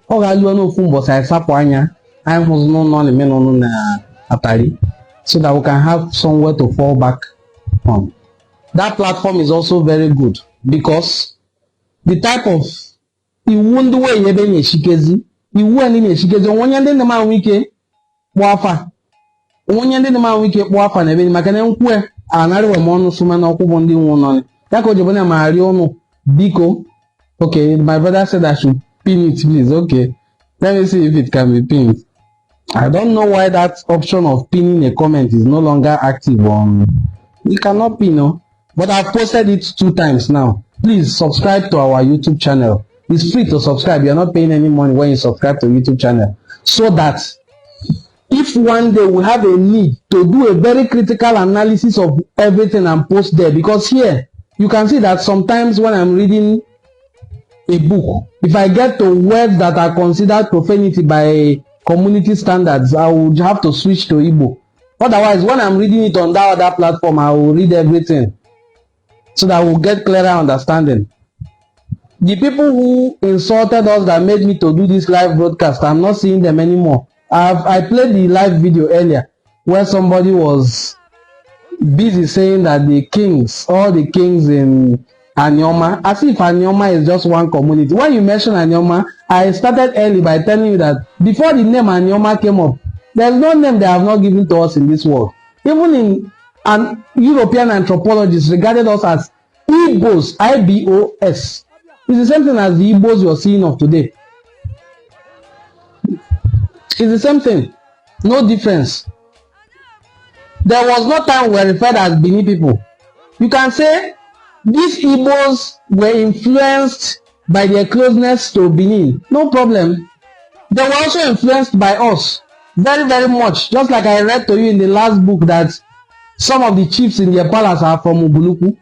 Ogalu no fumbo sa sapo anya. I'm no na atari, so that we can have somewhere to fall back on. That platform is also very good because the type of iwu ndị we yebe nyeshikezi, iwu ani nyeshikezi onye ndị na ma wike kpoafa. Onye ndị na ma wike kpoafa na ebe maka na nkwe anari we mo onu suma na okwubo ndị nwu no. Ya ko jebo na ma ari onu biko. Okay, my brother said I should pin it, please. Okay, let me see if it can be pinned. I don't know why that option of pinning a comment is no longer active on. You cannot pin, no. But I've posted it 2 times now. Please subscribe to our YouTube channel. It's free to subscribe. You're not paying any money when you subscribe to YouTube channel. So that if one day we have a need to do a very critical analysis of everything and post there, because here you can see that sometimes when I'm reading a book, if I get to words that are considered profanity by community standards, I would have to switch to Igbo. Otherwise, when I'm reading it on that other platform, I will read everything so that we'll get clearer understanding. The people who insulted us that made me to do this live broadcast, I'm not seeing them anymore. I played the live video earlier where somebody was busy saying that the kings, all the kings in Anioma, as if Anioma is just one community. When you mention Anioma, I started early by telling you that before the name Anioma came up, there's no name they have not given to us in this world. Even in an European anthropologists regarded us as Igbos, I-B-O-S. It's the same thing as the Igbos you're seeing of today. It's the same thing. No difference. There was no time we were referred as Bini people. You can say these Igbos were influenced by their closeness to Benin. No problem. They were also influenced by us. Very, very much. Just like I read to you in the last book that some of the chiefs in their palace are from Ubuluku.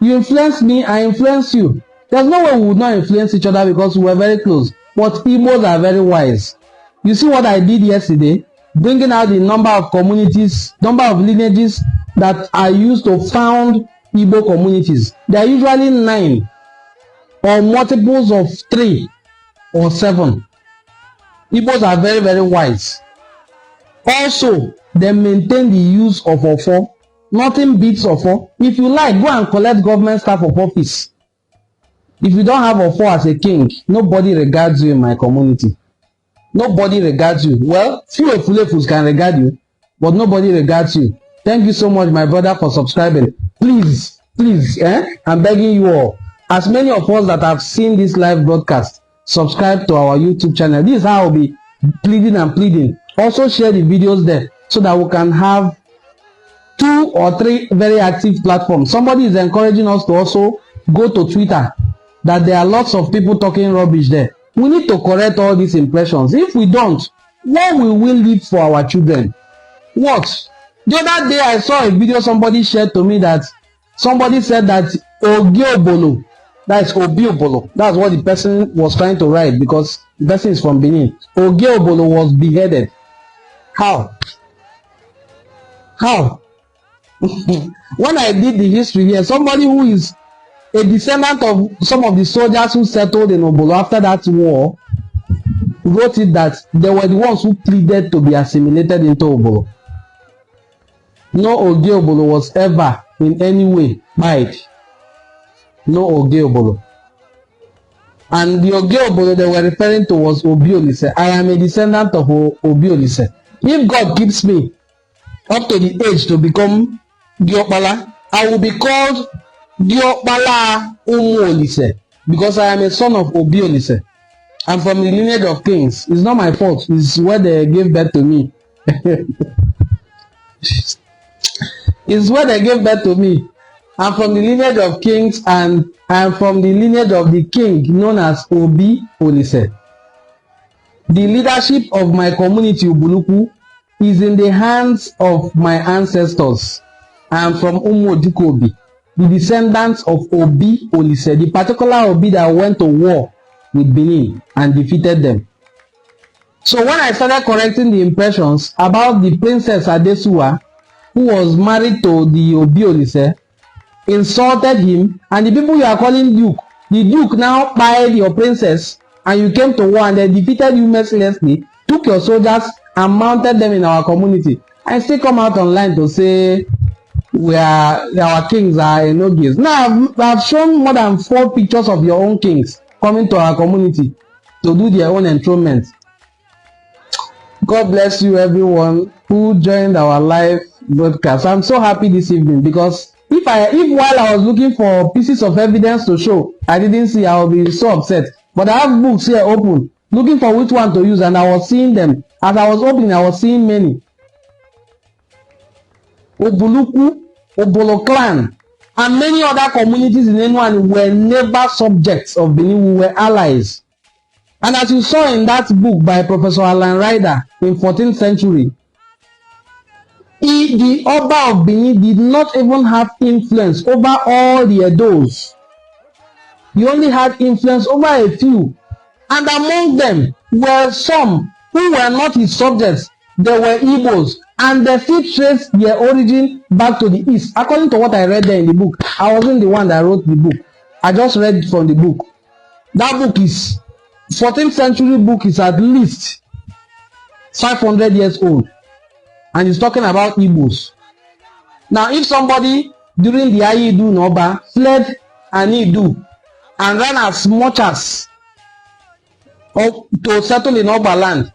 You influenced me, I influenced you. There's no way we would not influence each other because we were very close. But Igbos are very wise. You see what I did yesterday? Bringing out the number of communities, number of lineages that are used to found Igbo communities. They are usually 9 or multiples of 3 or 7. Igbos are very, very wise. Also, they maintain the use of Ofo. Nothing beats Ofo. If you like, go and collect government staff of office. If you don't have Ofo as a king, nobody regards you in my community. Nobody regards you. Well, few Efulefus can regard you, but nobody regards you. Thank you so much, my brother, for subscribing. Please, I'm begging you all, as many of us that have seen this live broadcast, subscribe to our YouTube channel. This is how I'll be pleading and pleading. Also share the videos there so that we can have 2 or 3 very active platforms. Somebody is encouraging us to also go to Twitter, that there are lots of people talking rubbish there. We need to correct all these impressions. If we don't, what will we leave for our children? What? The other day I saw a video somebody shared to me that somebody said that Ogiobolo, that's Obiobolo, that's what the person was trying to write because the person is from Benin. Ogiobolo was beheaded. How? When I did the history here, somebody who is a descendant of some of the soldiers who settled in Obolo after that war wrote it that they were the ones who pleaded to be assimilated into Obolo. No Oge Obolo was ever in any way bad. No Oge Obolo. And the Oge Obolo they were referring to was Obiolise. I am a descendant of Obiolise. If God gives me up to the age to become Diokpala, I will be called Diokpala Umuolise because I am a son of Obiolise. I'm from the lineage of kings. It's not my fault. It's where they gave birth to me. It's where they gave birth to me. I'm from the lineage of kings and I'm from the lineage of the king known as Obi Olise. The leadership of my community, Ubuluku, is in the hands of my ancestors. I am from Umodikobi, the descendants of Obi Olise, the particular Obi that went to war with Benin and defeated them. So when I started correcting the impressions about the Princess Adesua, who was married to the Obi Olise, insulted him, and the people you are calling Duke, the Duke now buried your princess, and you came to war and they defeated you mercilessly, took your soldiers and mounted them in our community, and still come out online to say our kings are enogis. Now I've shown more than 4 pictures of your own kings coming to our community to do their own enthronement. God bless you everyone who joined our live broadcast. I'm so happy this evening because if while I was looking for pieces of evidence to show I didn't see, I would be so upset. But I have books here open, looking for which one to use, and I was seeing them. As I was opening, I was seeing many. Obuluku, Obolo clan, and many other communities in Enuan were never subjects of Benin. We were allies. And as you saw in that book by Professor Alan Ryder in 14th century, the Oba of Benin did not even have influence over all the Edos. He only had influence over a few. And among them were some who were not his subjects. They were Igbos. And they still trace their origin back to the east. According to what I read there in the book, I wasn't the one that wrote the book. I just read it from the book. That book is, 14th century book is at least 500 years old. And he's talking about Igbos. Now, if somebody during the Ani-Idu Noba fled Ani-Idu and ran as much as to settle in Oba land,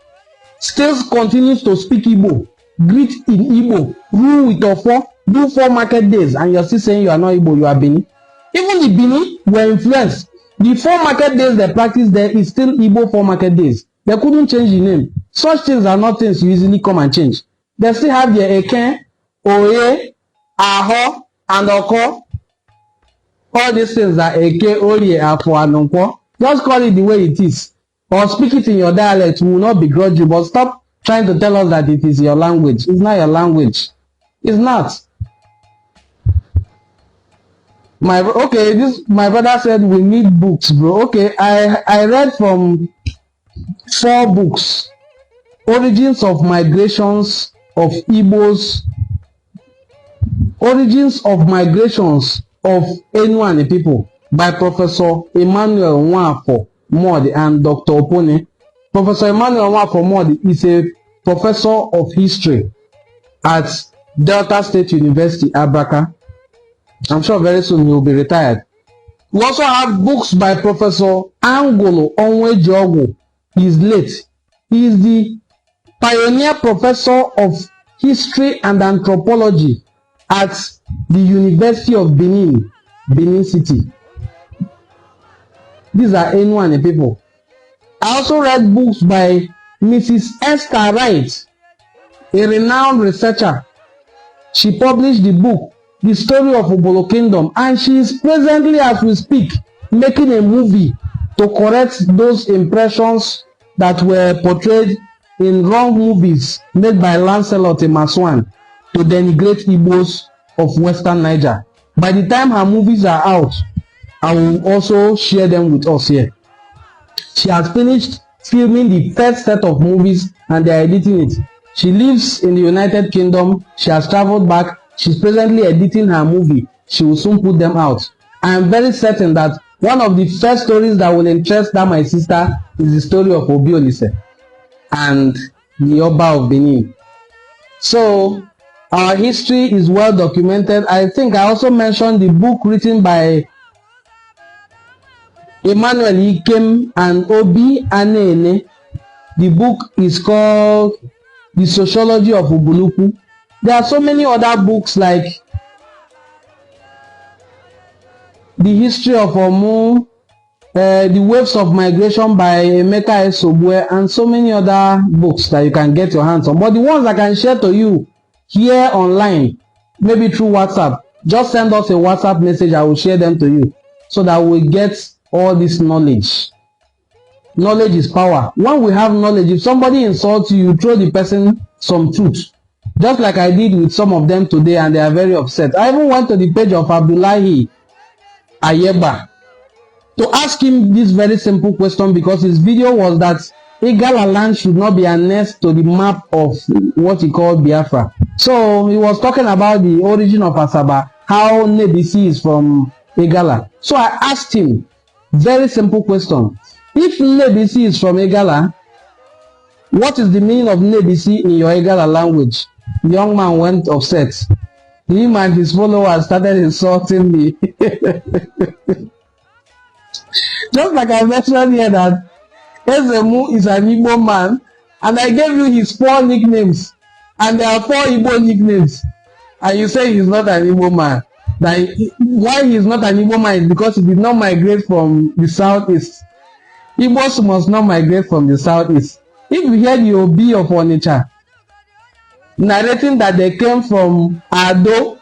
still continues to speak Igbo, greet in Igbo, rule with Ofo, do 4 market days, and you're still saying you are not Igbo, you are Bini. Even the Bini were influenced. The 4 market days they practice there is still Igbo 4 market days. They couldn't change the name. Such things are not things you easily come and change. They still have their Eken, Oye, Aho, and Oko. All these things are Eke, Oye, Afo, and Nko. Just call it the way it is. Or speak it in your dialect. We will not begrudge you. But stop trying to tell us that it is your language. It's not your language. It's not. My brother said we need books, bro. Okay, I read from 4 books. Origins of Migrations of Igbos, Origins of Migrations of Enuani people by Professor Emmanuel Nwafo Modi and Dr. Opone. Professor Emmanuel Nwafo Modi is a professor of history at Delta State University, Abraka. I'm sure very soon he will be retired. We also have books by Professor Angolo Onwejogu. He is late. He is the pioneer professor of history and anthropology at the University of Benin, Benin City. These are Enuane people. I also read books by Mrs. Esther Wright, a renowned researcher. She published the book, The Story of Obolo Kingdom, and she is presently, as we speak, making a movie to correct those impressions that were portrayed in wrong movies made by Lancelot Emaswan to denigrate Igbos of Western Niger. By the time her movies are out, I will also share them with us here. She has finished filming the first set of movies and they are editing it. She lives in the United Kingdom. She has traveled back. She's presently editing her movie. She will soon put them out. I am very certain that one of the first stories that will interest that my sister is the story of Obiolise and the Oba of Benin. So our history is well documented. I think I also mentioned the book written by Emmanuel Ikem and Obi Anene. The book is called The Sociology of Ubuluku. There are so many other books like The History of Omu, The Waves of Migration by Emeka Esobue, and so many other books that you can get your hands on. But the ones I can share to you here online, maybe through WhatsApp, just send us a WhatsApp message. I will share them to you so that we get all this knowledge. Knowledge is power. When we have knowledge, if somebody insults you, you throw the person some truth. Just like I did with some of them today, and they are very upset. I even went to the page of Abdullahi Ayeba to ask him this very simple question, because his video was that Igala land should not be annexed to the map of what he called Biafra. So he was talking about the origin of Asaba, how Nebisi is from Igala. So I asked him, very simple question. If Nebisi is from Igala, what is the meaning of Nebisi in your Igala language? The young man went upset. Him and his followers started insulting me. Just like I mentioned here that Ezemu is an Igbo man, and I gave you his 4 nicknames, and there are 4 Igbo nicknames, and you say he's not an Igbo man. That why he's not an Igbo man is because he did not migrate from the southeast. Igbos must not migrate from the southeast. If you hear the Obi of Onitsha narrating that they came from Ado,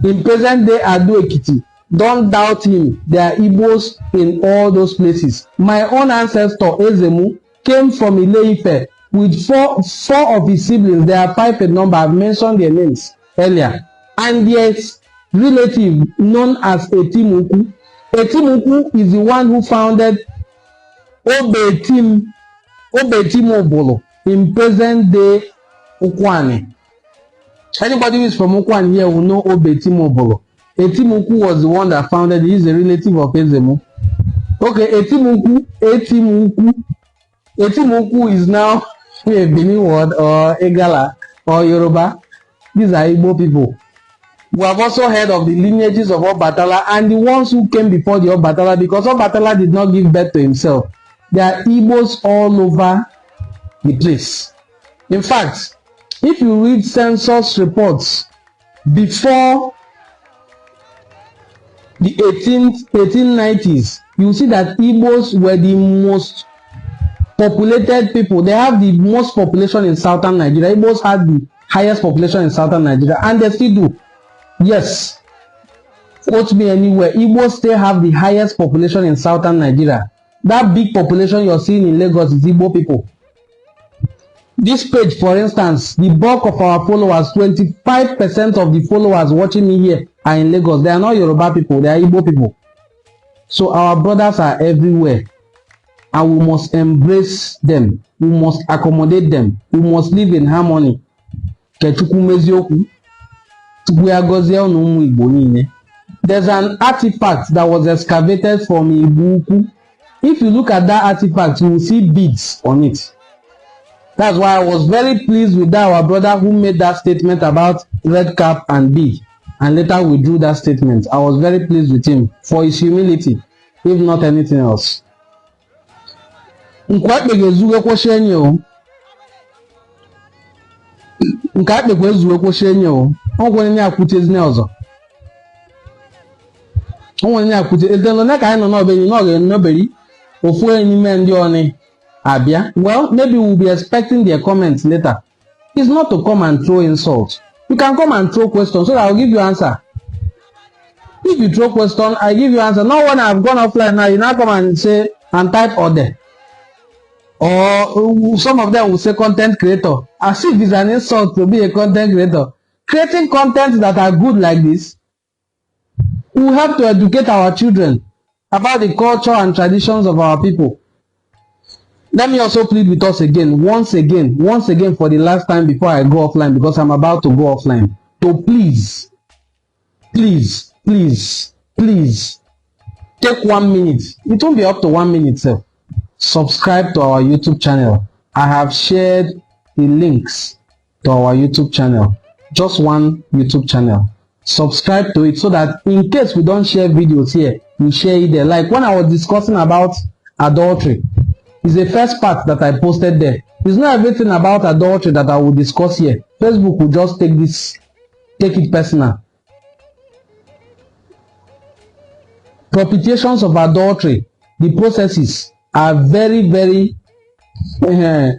in present day Ado Ekiti, don't doubt him. There are Igbos in all those places. My own ancestor Ezemu came from Ile-Ife with four of his siblings. They are 5 in number. I've mentioned their names earlier. And there's relative known as Etimuku. Etimuku is the one who founded Obetim Obolo in present day Ukwane. Anybody who is from Ukwane here will know Obetim Obolo. Etimuku was the one that founded it. He is a relative of Ezemu. Okay, Etimuku is now a Benin word or Egala or Yoruba. These are Igbo people. We have also heard of the lineages of Obatala and the ones who came before the Obatala, because Obatala did not give birth to himself. There are Igbos all over the place. In fact, if you read census reports before the 1890s, you see that Igbos were the most populated people. They have the most population in southern Nigeria. Igbos had the highest population in southern Nigeria, and they still do. Yes, quote me anywhere. Igbos still have the highest population in southern Nigeria. That big population you're seeing in Lagos is Igbo people. This page, for instance, the bulk of our followers, 25% of the followers watching me here are in Lagos. They are not Yoruba people, they are Igbo people. So our brothers are everywhere, and we must embrace them. We must accommodate them. We must live in harmony. There's an artifact that was excavated from Ibuku. If you look at that artifact, you will see beads on it. That's why I was very pleased with that our brother who made that statement about red cap and bead, and later withdrew that statement. I was very pleased with him for his humility, if not anything else. Nkwa akpeghe ezuwe kwụsị enyi o. Nke akpekwa ezuwe kwụsị enyi o. Ọ nwere nye akwụte ezine ọzọ. Ọ nwere nye akwụte edelo na ka anyị nọ n'obenyi n'oge n'oberi ofu enyi me ndị ọnị abịa. Well, maybe we'll be expecting their comments later. It's not to come and throw insults. You can come and throw questions so that I'll give you answer. If you throw question, I give you answer. Not when I've gone offline now, you now come and say and type order. Or some of them will say content creator. As if it's an insult to be a content creator. Creating content that are good like this will help to educate our children about the culture and traditions of our people. Let me also plead with us again, once again, for the last time before I go offline, because I'm about to go offline, to please, take 1 minute. It won't be up to 1 minute, sir. Subscribe to our YouTube channel. I have shared the links to our YouTube channel. Just one YouTube channel. Subscribe to it so that in case we don't share videos here, you share it there. Like when I was discussing about adultery, it's the first part that I posted there. It's not everything about adultery that I will discuss here. Facebook will just take it personal. Propitiations of adultery, the processes are very, very enu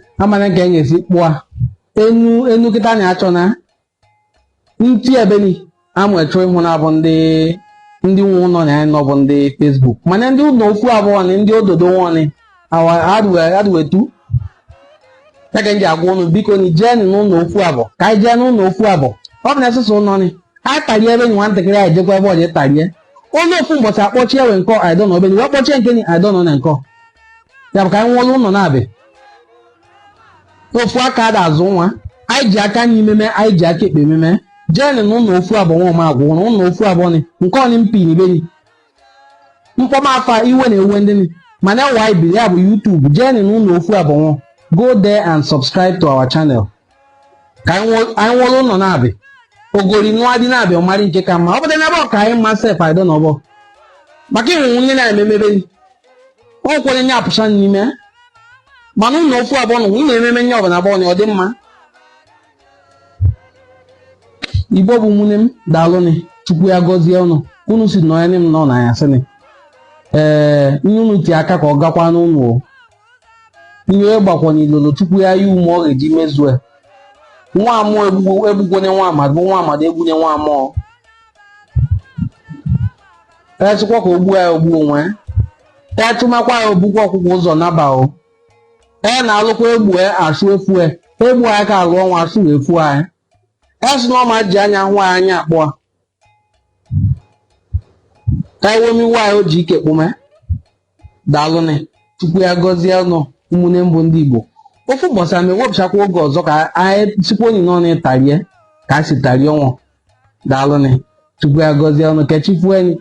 kita ni achona nti ebeni amu echo ihu na bụ ndị nwu nọ na no bụ ndị Facebook mana ndị ụlọ ofu abụọ ni ndị ododo nwoni adwetu taka nji agwa unu biko ni jee n'ụlọ ofu abụọ ka anyị jee n'ụlọ ofu abụọ ọ bụ na asụsụ nọ ni a tarie ebe ni nwantakịrị anyị jekwa ebe ọ je tarie onye ofu mbọchị akpọchie ewe nkọ I don't know ebe ni wakpọchie nke ni I don't know na nkọ ya bụ ka anyị nwụọlụ ụlọ na-abịa ofu aka ada azụ nwa anyị ji aka n'imeme anyị ji aka ekpe ememe jee n'ụlọ ofu abụọ nwa ma agwụ n'ụlọ ofu abụọ ni nke ọnị mpi n'ibe ni mkpọmafa iwe na-ewe ndị ni mana ewa ibiri ya bụ YouTube jee n'ụlọ ofu abụọ nwa go there and subscribe to our channel ka anyị nwụọlụ ụlọ na-abịa ogori nwa dị na-abịa ọmarị nke ka mma ọ bụdị na ebe ọ ka anyị mma sef anyị dọ n'ọbọ maka ịnwụ nne na-ememebe ni ọ kwere nye apụcha n'ime mana ụlọ ofu abụọ na ị na-ememe nye ọbụla abụọ na ọ dị mma Igbo bụ nwunye m daalụnị Chukwu ya gọzie ụnụ unu si nọ ya m nọ na ya sịnị ihe unu ti aka ka ọ gakwa n'ụlọ ihe gbakwa n'ilolo Chukwu ya yi ume ọ ga-eji mezue nwa amụọ egbugwone nwa amadi nwa amadi egbunye nwa amụọ echịkwa ka ogbuo ya ogbuo onwe ya chụmakwa ya obukwa ọkwụkwọ ụzọ naba o na-alụkwa egbu asụ efu egbu anyị ka alụ ọnwa asụ efu anyị esi na ọma ji anya hụ anya akpọ ka iwemiwe anyị o ji ike kpume daalụnị Chukwu ya gọzie ụnụ ụmụnne mbụ ndị Igbo ofu ụbọchị ama ewepụchakwa oge ọzọ ka anyị sikwa onyi n'ọnụ tarie ka a si tarie ọnwụ daalụnị Chukwu ya gọzie ụnụ ka chi fuo enyi